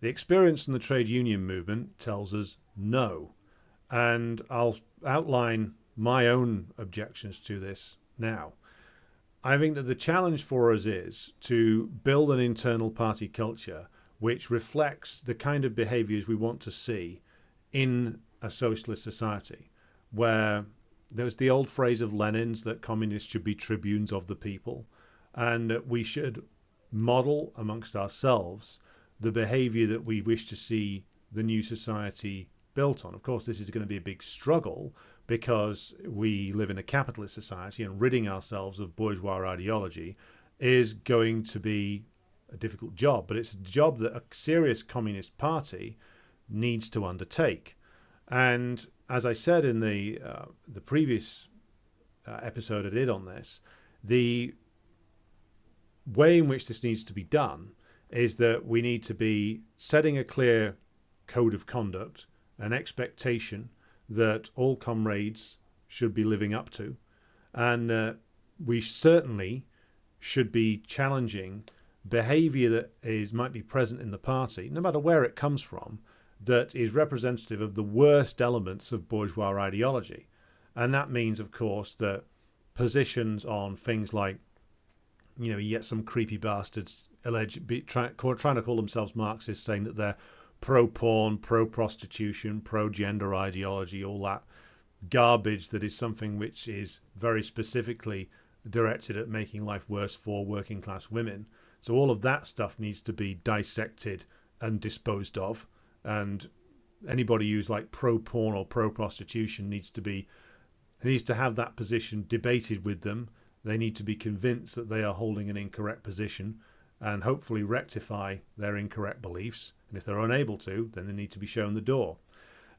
The experience in the trade union movement tells us no, and I'll outline my own objections to this now. I think that the challenge for us is to build an internal party culture which reflects the kind of behaviours we want to see in a socialist society, where there's the old phrase of Lenin's that communists should be tribunes of the people, and that we should model amongst ourselves the behaviour that we wish to see the new society built on. Of course, this is going to be a big struggle because we live in a capitalist society, and ridding ourselves of bourgeois ideology is going to be a difficult job, but it's a job that a serious communist party needs to undertake. And as I said in the previous episode I did on this, the way in which this needs to be done is that we need to be setting a clear code of conduct, an expectation that all comrades should be living up to, and we certainly should be challenging behaviour that might be present in the party, no matter where it comes from, that is representative of the worst elements of bourgeois ideology. And that means, of course, that positions on things like, you get some creepy bastards trying to call themselves Marxists, saying that they're pro-porn, pro-prostitution, pro-gender ideology, all that garbage that is something which is very specifically directed at making life worse for working class women. So all of that stuff needs to be dissected and disposed of. And anybody who's like pro-porn or pro-prostitution needs to have that position debated with them. They need to be convinced that they are holding an incorrect position and hopefully rectify their incorrect beliefs. And if they're unable to, then they need to be shown the door.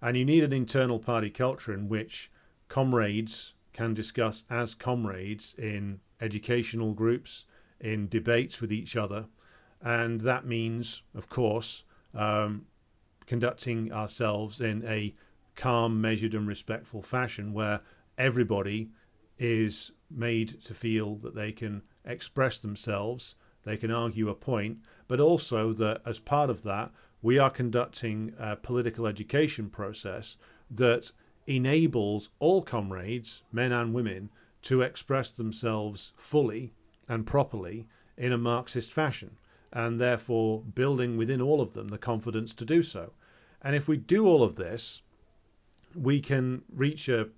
And you need an internal party culture in which comrades can discuss as comrades in educational groups, in debates with each other. And that means, of course, conducting ourselves in a calm, measured and respectful fashion where everybody is made to feel that they can express themselves, they can argue a point, but also that as part of that, we are conducting a political education process that enables all comrades, men and women, to express themselves fully and properly in a Marxist fashion, and therefore building within all of them the confidence to do so. And if we do all of this, we can reach a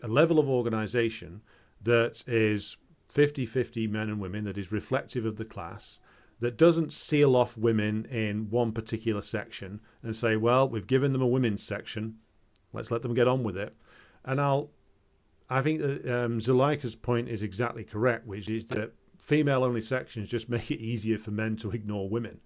level of organization that is 50-50 men and women, that is reflective of the class, that doesn't seal off women in one particular section and say, well, we've given them a women's section, let's let them get on with it. And I think that Zuleika's point is exactly correct, which is that female-only sections just make it easier for men to ignore women.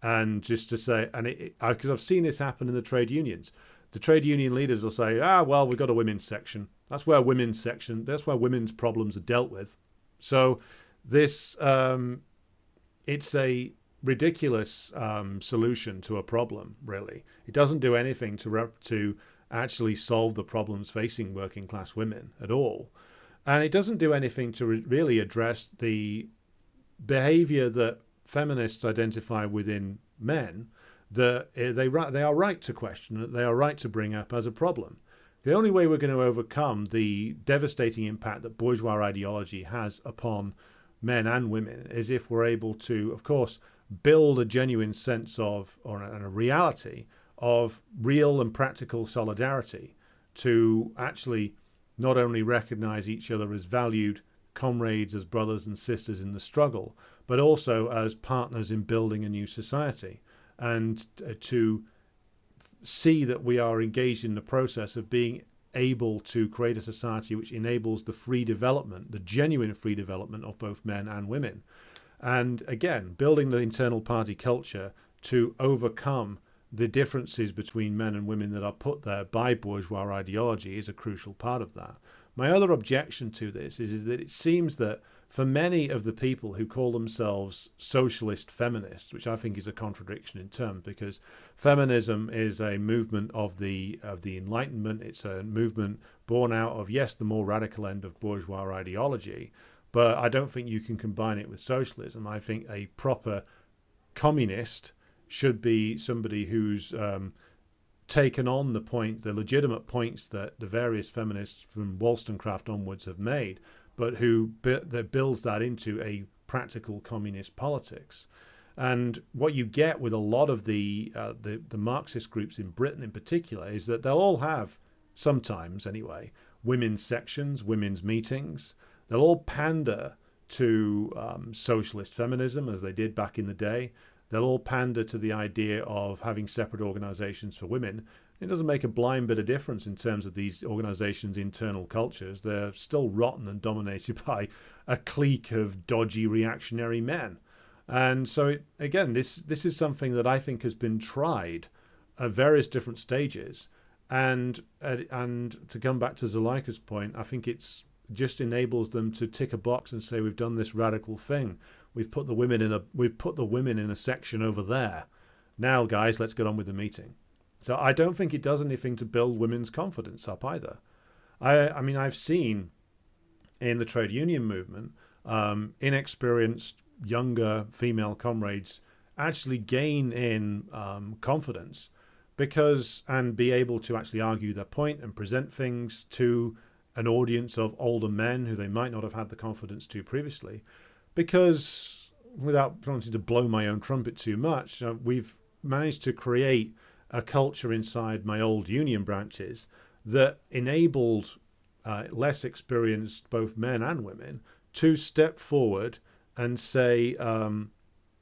And just to say, and because I've seen this happen in the trade unions. The trade union leaders will say, well, we've got a women's section. That's where women's problems are dealt with. So this, it's a ridiculous solution to a problem, really. It doesn't do anything to actually solve the problems facing working class women at all. And it doesn't do anything to really address the behavior that feminists identify within men, that they are right to question, that they are right to bring up as a problem. The only way we're going to overcome the devastating impact that bourgeois ideology has upon men and women is if we're able to, of course, build a genuine sense of, or a reality of real and practical solidarity, to actually not only recognize each other as valued comrades, as brothers and sisters in the struggle, but also as partners in building a new society, and to see that we are engaged in the process of being able to create a society which enables the free development, the genuine free development of both men and women. And again, building the internal party culture to overcome the differences between men and women that are put there by bourgeois ideology is a crucial part of that. My other objection to this is that it seems that for many of the people who call themselves socialist feminists, which I think is a contradiction in terms, because feminism is a movement of the Enlightenment. It's a movement born out of, yes, the more radical end of bourgeois ideology, but I don't think you can combine it with socialism. I think a proper communist should be somebody who's taken on the legitimate points that the various feminists from Wollstonecraft onwards have made, but that builds that into a practical communist politics. And what you get with a lot of the Marxist groups in Britain in particular is that they'll all have, sometimes anyway, women's sections, women's meetings. They'll all pander to socialist feminism, as they did back in the day. They'll all pander to the idea of having separate organizations for women. It doesn't make a blind bit of difference in terms of these organizations' internal cultures. They're still rotten and dominated by a clique of dodgy reactionary men. And so, this is something that I think has been tried at various different stages. And to come back to Zuleika's point, I think it's just enables them to tick a box and say, we've done this radical thing. We've put the women in a section over there. Now, guys, let's get on with the meeting. So I don't think it does anything to build women's confidence up either. I mean, I've seen in the trade union movement, inexperienced younger female comrades actually gain in confidence and be able to actually argue their point and present things to an audience of older men who they might not have had the confidence to previously. Because, without wanting to blow my own trumpet too much, we've managed to create a culture inside my old union branches that enabled less experienced both men and women to step forward and say,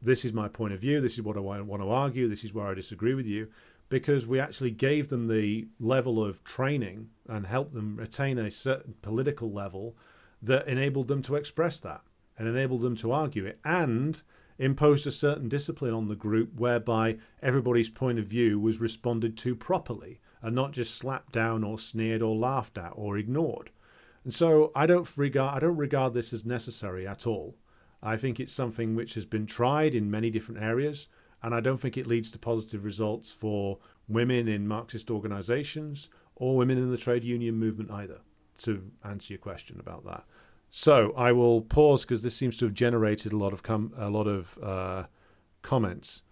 this is my point of view, this is what I want to argue, this is where I disagree with you, because we actually gave them the level of training and helped them attain a certain political level that enabled them to express that and enabled them to argue it, and imposed a certain discipline on the group whereby everybody's point of view was responded to properly and not just slapped down or sneered or laughed at or ignored. And so I don't regard this as necessary at all. I think it's something which has been tried in many different areas, and I don't think it leads to positive results for women in Marxist organizations or women in the trade union movement either, to answer your question about that. So I will pause because this seems to have generated a lot of comments.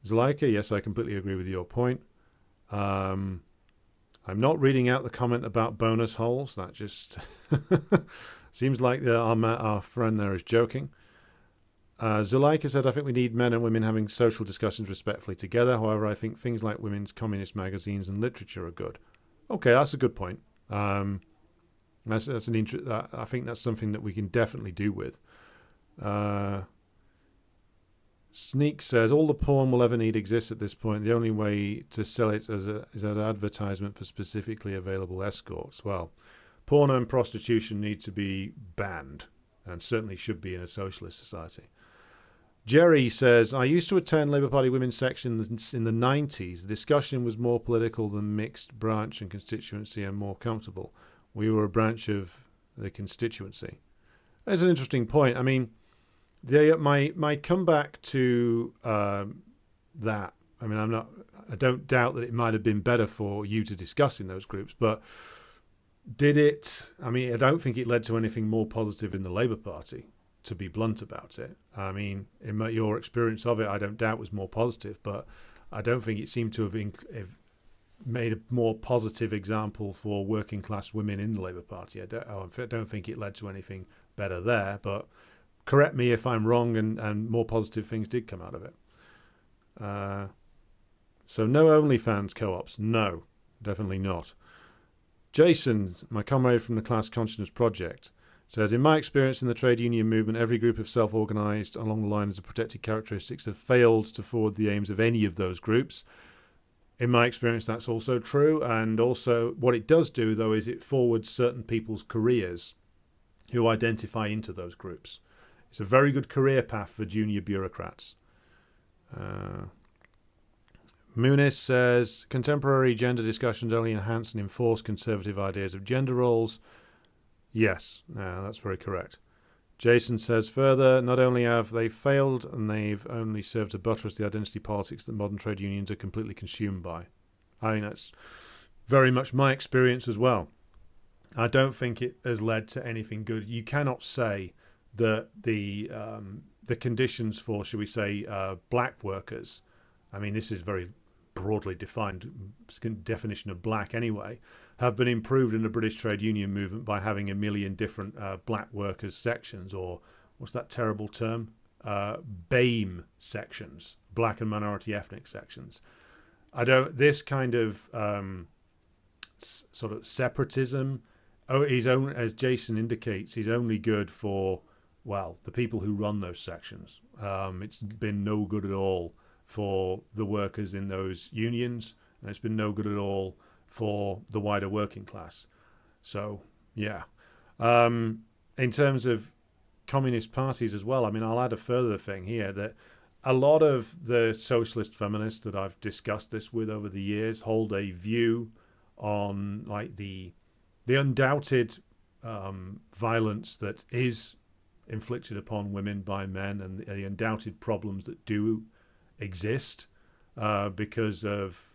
Zuleika, yes, I completely agree with your point. I'm not reading out the comment about bonus holes. That just seems like our friend there is joking. Zuleika said, I think we need men and women having social discussions respectfully together. However, I think things like women's communist magazines and literature are good. Okay, that's a good point. I think that's something that we can definitely do with. Sneak says, all the porn we'll ever need exists at this point. The only way to sell it is as an advertisement for specifically available escorts. Well, porn and prostitution need to be banned, and certainly should be in a socialist society. Jerry says, I used to attend Labour Party women's sections in the 90s. The discussion was more political than mixed branch and constituency and more comfortable. We were a branch of the constituency. That's an interesting point. I mean, my comeback to that, I mean, I don't doubt that it might have been better for you to discuss in those groups, but did it? I mean, I don't think it led to anything more positive in the Labour Party, to be blunt about it. I mean, in your experience of it, I don't doubt was more positive, but I don't think it seemed to have made a more positive example for working class women in the Labour Party. I don't think it led to anything better there, but correct me if I'm wrong, and more positive things did come out of it. So no OnlyFans co-ops. No, definitely not. Jason, my comrade from the Class Consciousness Project, says, in my experience in the trade union movement, every group of self-organised along the lines of protected characteristics have failed to forward the aims of any of those groups. In my experience, that's also true. And also what it does do, though, is it forwards certain people's careers who identify into those groups. It's a very good career path for junior bureaucrats. Muniz says, contemporary gender discussions only enhance and enforce conservative ideas of gender roles. Yes, that's very correct. Jason says further, not only have they failed, and they've only served to buttress the identity politics that modern trade unions are completely consumed by. I think that's very much my experience as well. I don't think it has led to anything good. You cannot say that the conditions for, shall we say, black workers, I mean, this is very broadly defined definition of black anyway, have been improved in the British trade union movement by having a million different black workers sections, or what's that terrible term? BAME sections, black and minority ethnic sections. This kind of sort of separatism, as Jason indicates, is only good for, well, the people who run those sections. It's been no good at all for the workers in those unions, and it's been no good at all for the wider working class. So, yeah. In terms of communist parties as well, I mean, I'll add a further thing here, that a lot of the socialist feminists that I've discussed this with over the years hold a view on, like, the undoubted violence that is inflicted upon women by men, and the undoubted problems that do exist because of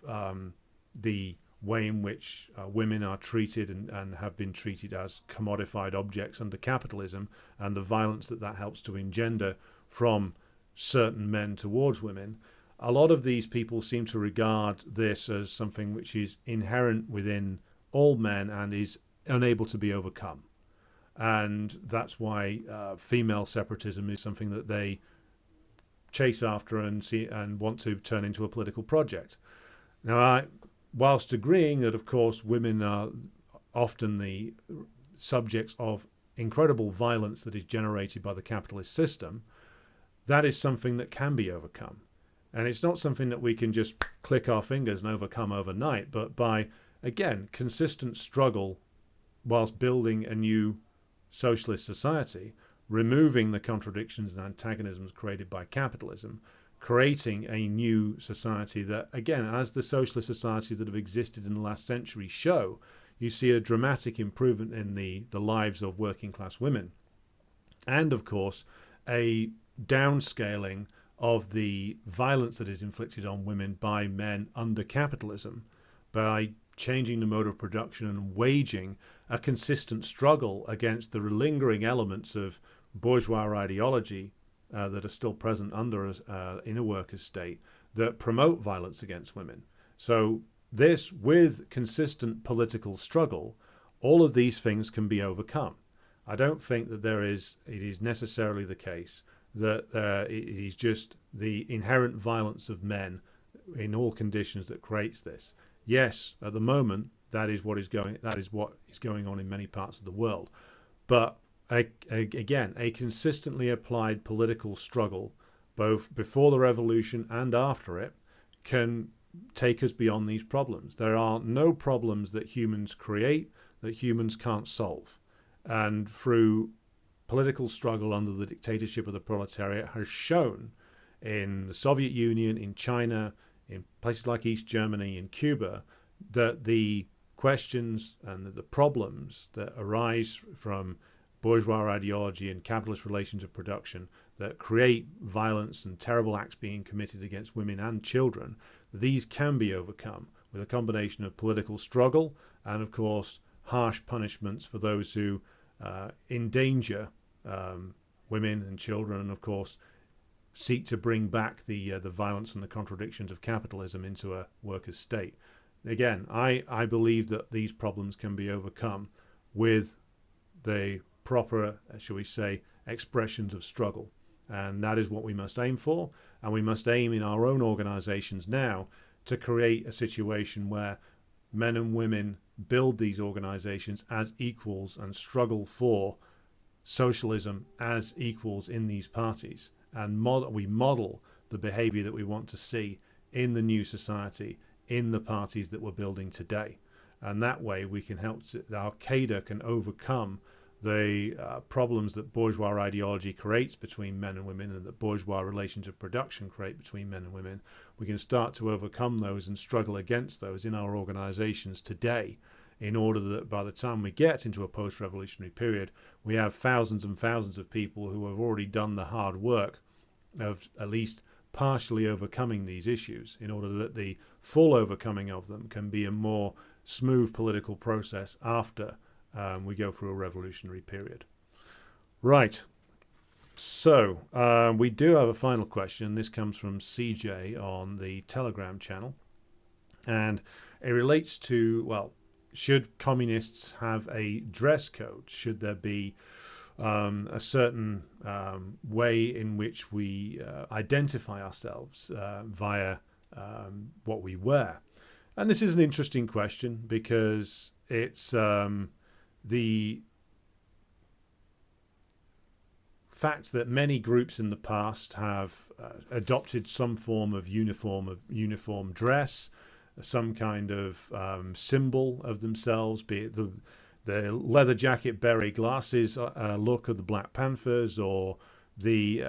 the way in which women are treated and have been treated as commodified objects under capitalism, and the violence that helps to engender from certain men towards women. A lot of these people seem to regard this as something which is inherent within all men and is unable to be overcome. And that's why female separatism is something that they chase after and want to turn into a political project. Now, whilst agreeing that, of course, women are often the subjects of incredible violence that is generated by the capitalist system, that is something that can be overcome. And it's not something that we can just click our fingers and overcome overnight, but by, again, consistent struggle whilst building a new socialist society, removing the contradictions and antagonisms created by capitalism, creating a new society that, again, as the socialist societies that have existed in the last century show, you see a dramatic improvement in the lives of working class women. And, of course, a downscaling of the violence that is inflicted on women by men under capitalism by changing the mode of production and waging a consistent struggle against the lingering elements of bourgeois ideology that are still present in a workers' state that promote violence against women. So this, with consistent political struggle, all of these things can be overcome. I don't think that it is necessarily the case that it is just the inherent violence of men in all conditions that creates this. Yes, at the moment, that is what is going on in many parts of the world. But again, a consistently applied political struggle, both before the revolution and after it, can take us beyond these problems. There are no problems that humans create that humans can't solve. And through political struggle under the dictatorship of the proletariat has shown in the Soviet Union, in China, in places like East Germany, in Cuba, that the questions and the problems that arise from bourgeois ideology and capitalist relations of production that create violence and terrible acts being committed against women and children, these can be overcome with a combination of political struggle and, of course, harsh punishments for those who endanger women and children, and of course seek to bring back the violence and the contradictions of capitalism into a workers' state. Again, I believe that these problems can be overcome with the proper, shall we say, expressions of struggle. And that is what we must aim for. And we must aim in our own organizations now to create a situation where men and women build these organizations as equals and struggle for socialism as equals in these parties. And we model the behavior that we want to see in the new society, in the parties that we're building today. And that way we can help, our cadre can overcome the problems that bourgeois ideology creates between men and women, and that bourgeois relations of production create between men and women. We can start to overcome those and struggle against those in our organizations today, in order that by the time we get into a post-revolutionary period, we have thousands and thousands of people who have already done the hard work of at least partially overcoming these issues, in order that the full overcoming of them can be a more smooth political process after we go through a revolutionary period. Right. So we do have a final question. This comes from CJ on the Telegram channel. And it relates to, well, should communists have a dress code? Should there be a certain way in which we identify ourselves via what we wear? And this is an interesting question, because it's the fact that many groups in the past have adopted some form of uniform dress, some kind of symbol of themselves, be it the leather jacket, beret, glasses look of the Black Panthers, or the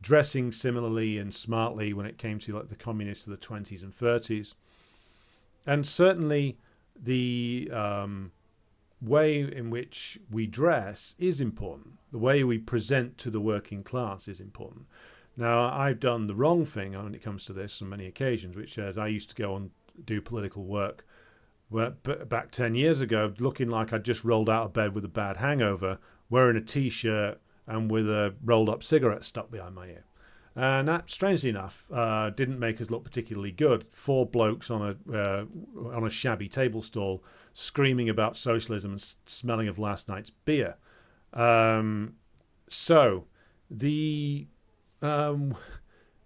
dressing similarly and smartly when it came to like the communists of the 20s and 30s. And certainly the way in which we dress is important. The way we present to the working class is important. Now, I've done the wrong thing when it comes to this on many occasions, which is I used to go and do political work back 10 years ago, looking like I'd just rolled out of bed with a bad hangover, wearing a T-shirt and with a rolled-up cigarette stuck behind my ear. And that, strangely enough, didn't make us look particularly good. Four blokes on a shabby table stall screaming about socialism and smelling of last night's beer. So the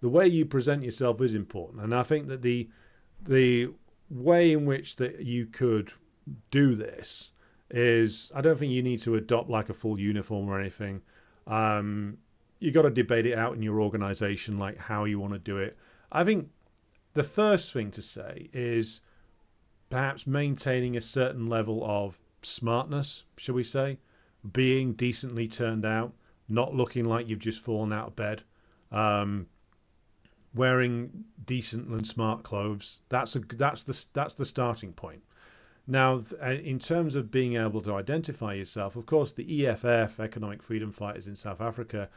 way you present yourself is important, and I think that the way in which that you could do this is I don't think you need to adopt like a full uniform or anything. You got to debate it out in your organization, like how you want to do it. I think the first thing to say is perhaps maintaining a certain level of smartness, shall we say, being decently turned out, not looking like you've just fallen out of bed, wearing decent and smart clothes. That's the starting point. Now, in terms of being able to identify yourself, of course, the EFF, Economic Freedom Fighters in South Africa,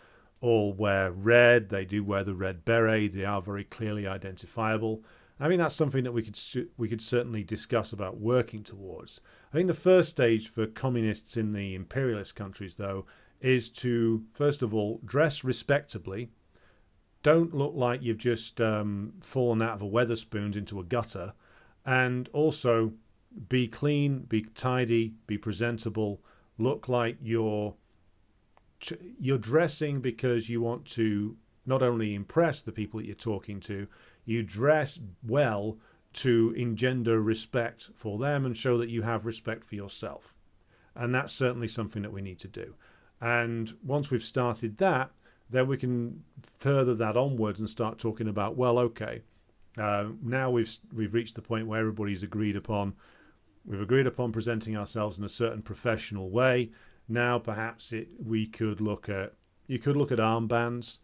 all wear red. They do wear the red beret. They are very clearly identifiable. I mean, that's something that we could certainly discuss about working towards. I think the first stage for communists in the imperialist countries, though, is to, first of all, dress respectably. Don't look like you've just fallen out of a Wetherspoons into a gutter. And also be clean, be tidy, be presentable, look like you're dressing because you want to not only impress the people that you're talking to, you dress well to engender respect for them and show that you have respect for yourself. And that's certainly something that we need to do. And once we've started that, then we can further that onwards and start talking about, well, okay, now we've reached the point where everybody's agreed upon presenting ourselves in a certain professional way. Now perhaps you could look at armbands.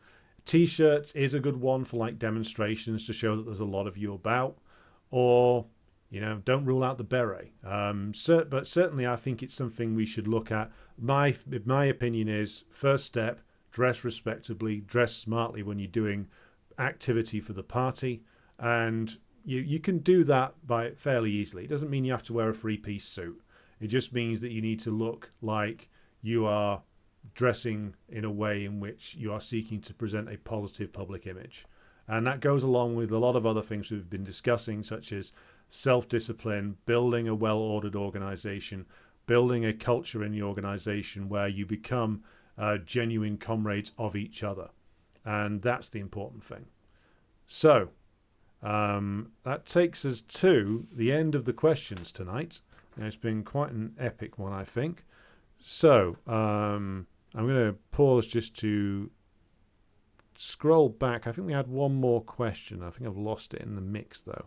T-shirts is a good one for like demonstrations to show that there's a lot of you about, or don't rule out the beret. But certainly I think it's something we should look at. My opinion is, first step, dress respectably, dress smartly when you're doing activity for the party, and you can do that by fairly easily. It doesn't mean you have to wear a three-piece suit. It just means that you need to look like you are dressing in a way in which you are seeking to present a positive public image. And that goes along with a lot of other things we've been discussing, such as self-discipline, building a well-ordered organization, building a culture in the organization where you become genuine comrades of each other. And that's the important thing. So that takes us to the end of the questions tonight. And it's been quite an epic one, I think. So I'm going to pause just to scroll back. I think we had one more question. I think I've lost it in the mix, though.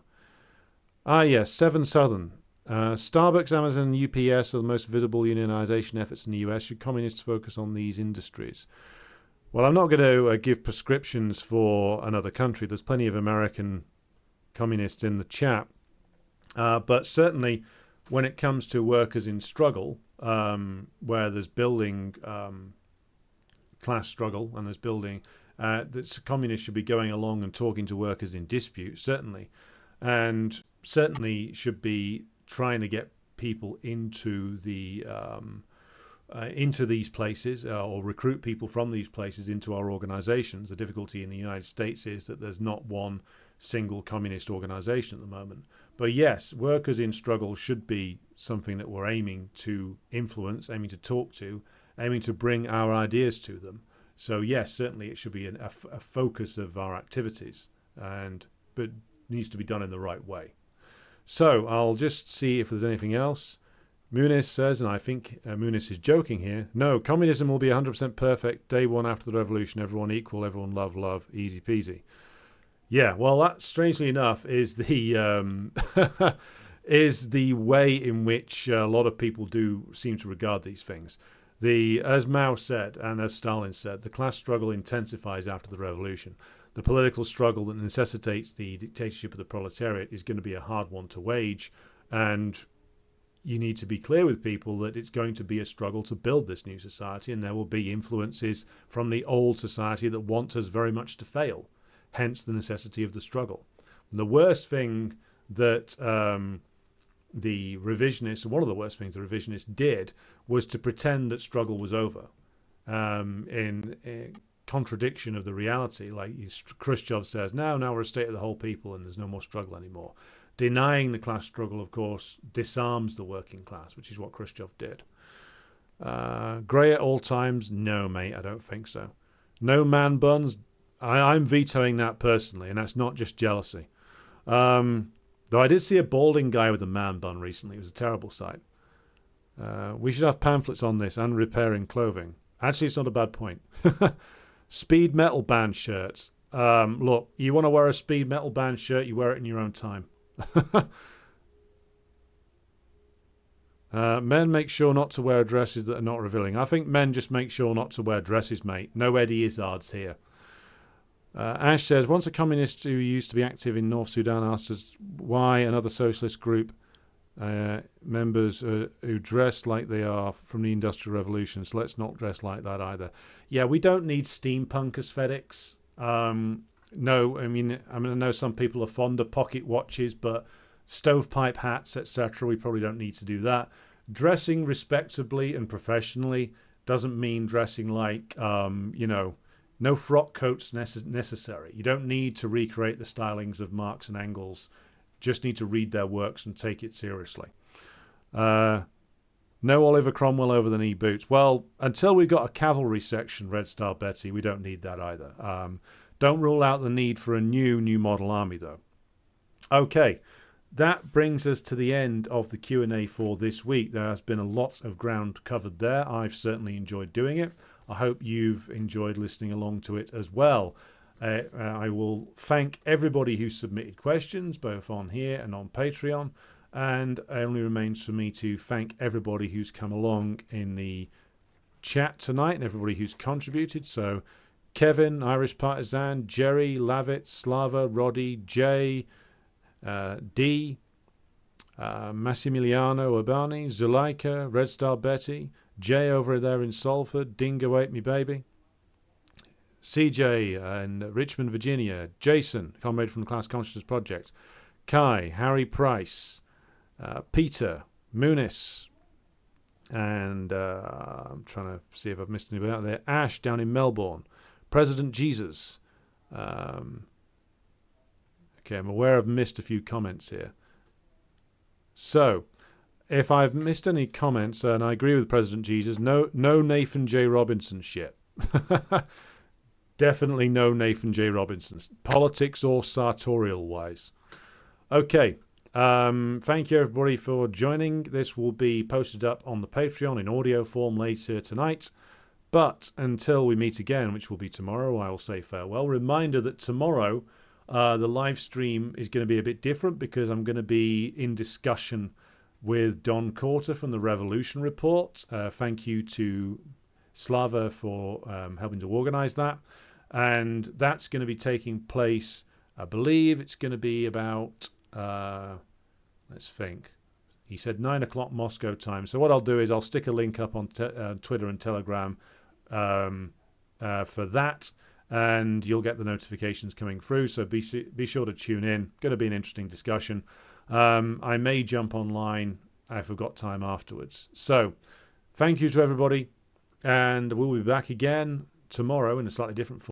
Yes, Seven Southern. Starbucks, Amazon, and UPS are the most visible unionization efforts in the US. Should communists focus on these industries? Well, I'm not going to give prescriptions for another country. There's plenty of American communists in the chat. But certainly when it comes to workers in struggle, where there's building class struggle and there's building, that communists should be going along and talking to workers in dispute, certainly. And certainly should be trying to get people into the into these places, or recruit people from these places into our organizations. The difficulty in the United States is that there's not one single communist organization at the moment. But yes, workers in struggle should be something that we're aiming to influence, aiming to talk to, aiming to bring our ideas to them. So yes, certainly it should be a focus of our activities, but needs to be done in the right way. So I'll just see if there's anything else. Muniz says, and I think Muniz is joking here, no, communism will be 100% perfect. Day one after the revolution, everyone equal, everyone love, easy peasy. Yeah, well, that, strangely enough, is the is the way in which a lot of people do seem to regard these things. As Mao said, and as Stalin said, the class struggle intensifies after the revolution. The political struggle that necessitates the dictatorship of the proletariat is going to be a hard one to wage, and you need to be clear with people that it's going to be a struggle to build this new society, and there will be influences from the old society that want us very much to fail, hence the necessity of the struggle. And the worst thing that the revisionists, one of the worst things the revisionists did, was to pretend that struggle was over, in contradiction of the reality. Like Khrushchev says, now we're a state of the whole people and there's no more struggle anymore. Denying the class struggle, of course, disarms the working class, which is what Khrushchev did. Grey at all times? No, mate, I don't think so. No man buns? I'm vetoing that personally, and that's not just jealousy. Though I did see a balding guy with a man bun recently. It was a terrible sight. We should have pamphlets on this and repairing clothing. Actually, it's not a bad point. Speed metal band shirts. Look, you want to wear a speed metal band shirt, you wear it in your own time. Men make sure not to wear dresses that are not revealing. I think men just make sure not to wear dresses, mate. No Eddie Izzards here. Ash says, once a communist who used to be active in North Sudan asked us why another socialist group members who dress like they are from the Industrial Revolution, so let's not dress like that either. Yeah, we don't need steampunk aesthetics. No, I mean, I know some people are fond of pocket watches, but stovepipe hats, etc., we probably don't need to do that. Dressing respectably and professionally doesn't mean dressing like, no frock coats necessary. You don't need to recreate the stylings of Marx and Engels. Just need to read their works and take it seriously. No Oliver Cromwell over the knee boots. Well, until we've got a cavalry section, Red Star Betty, we don't need that either. Don't rule out the need for a new model army, though. Okay, that brings us to the end of the Q&A for this week. There has been a lot of ground covered there. I've certainly enjoyed doing it. I hope you've enjoyed listening along to it as well. I will thank everybody who submitted questions, both on here and on Patreon. And it only remains for me to thank everybody who's come along in the chat tonight and everybody who's contributed. So Kevin, Irish Partisan, Jerry, Lavitz, Slava, Roddy, Jay, D, Massimiliano Urbani, Zuleika, Red Star Betty, Jay over there in Salford, Dingo Ate Me Baby, CJ in Richmond, Virginia, Jason, comrade from the Class Consciousness Project, Kai, Harry Price, Peter, Muniz, and I'm trying to see if I've missed anybody out there, Ash down in Melbourne, President Jesus. Okay, I'm aware I've missed a few comments here. So, if I've missed any comments, and I agree with President Jesus, no Nathan J. Robinson shit. Definitely no Nathan J. Robinson, politics or sartorial-wise. Okay, thank you everybody for joining. This will be posted up on the Patreon in audio form later tonight. But until we meet again, which will be tomorrow, I will say farewell. Reminder that tomorrow the live stream is going to be a bit different because I'm going to be in discussion with Don Corter from the Revolution Report. Thank you to Slava for helping to organize that. And that's going to be taking place, I believe it's going to be about, let's think. He said 9 o'clock Moscow time. So what I'll do is I'll stick a link up on Twitter and Telegram for that. And you'll get the notifications coming through. So be sure to tune in. Going to be an interesting discussion. I may jump online if I've got time afterwards. So thank you to everybody. And we'll be back again tomorrow in a slightly different form.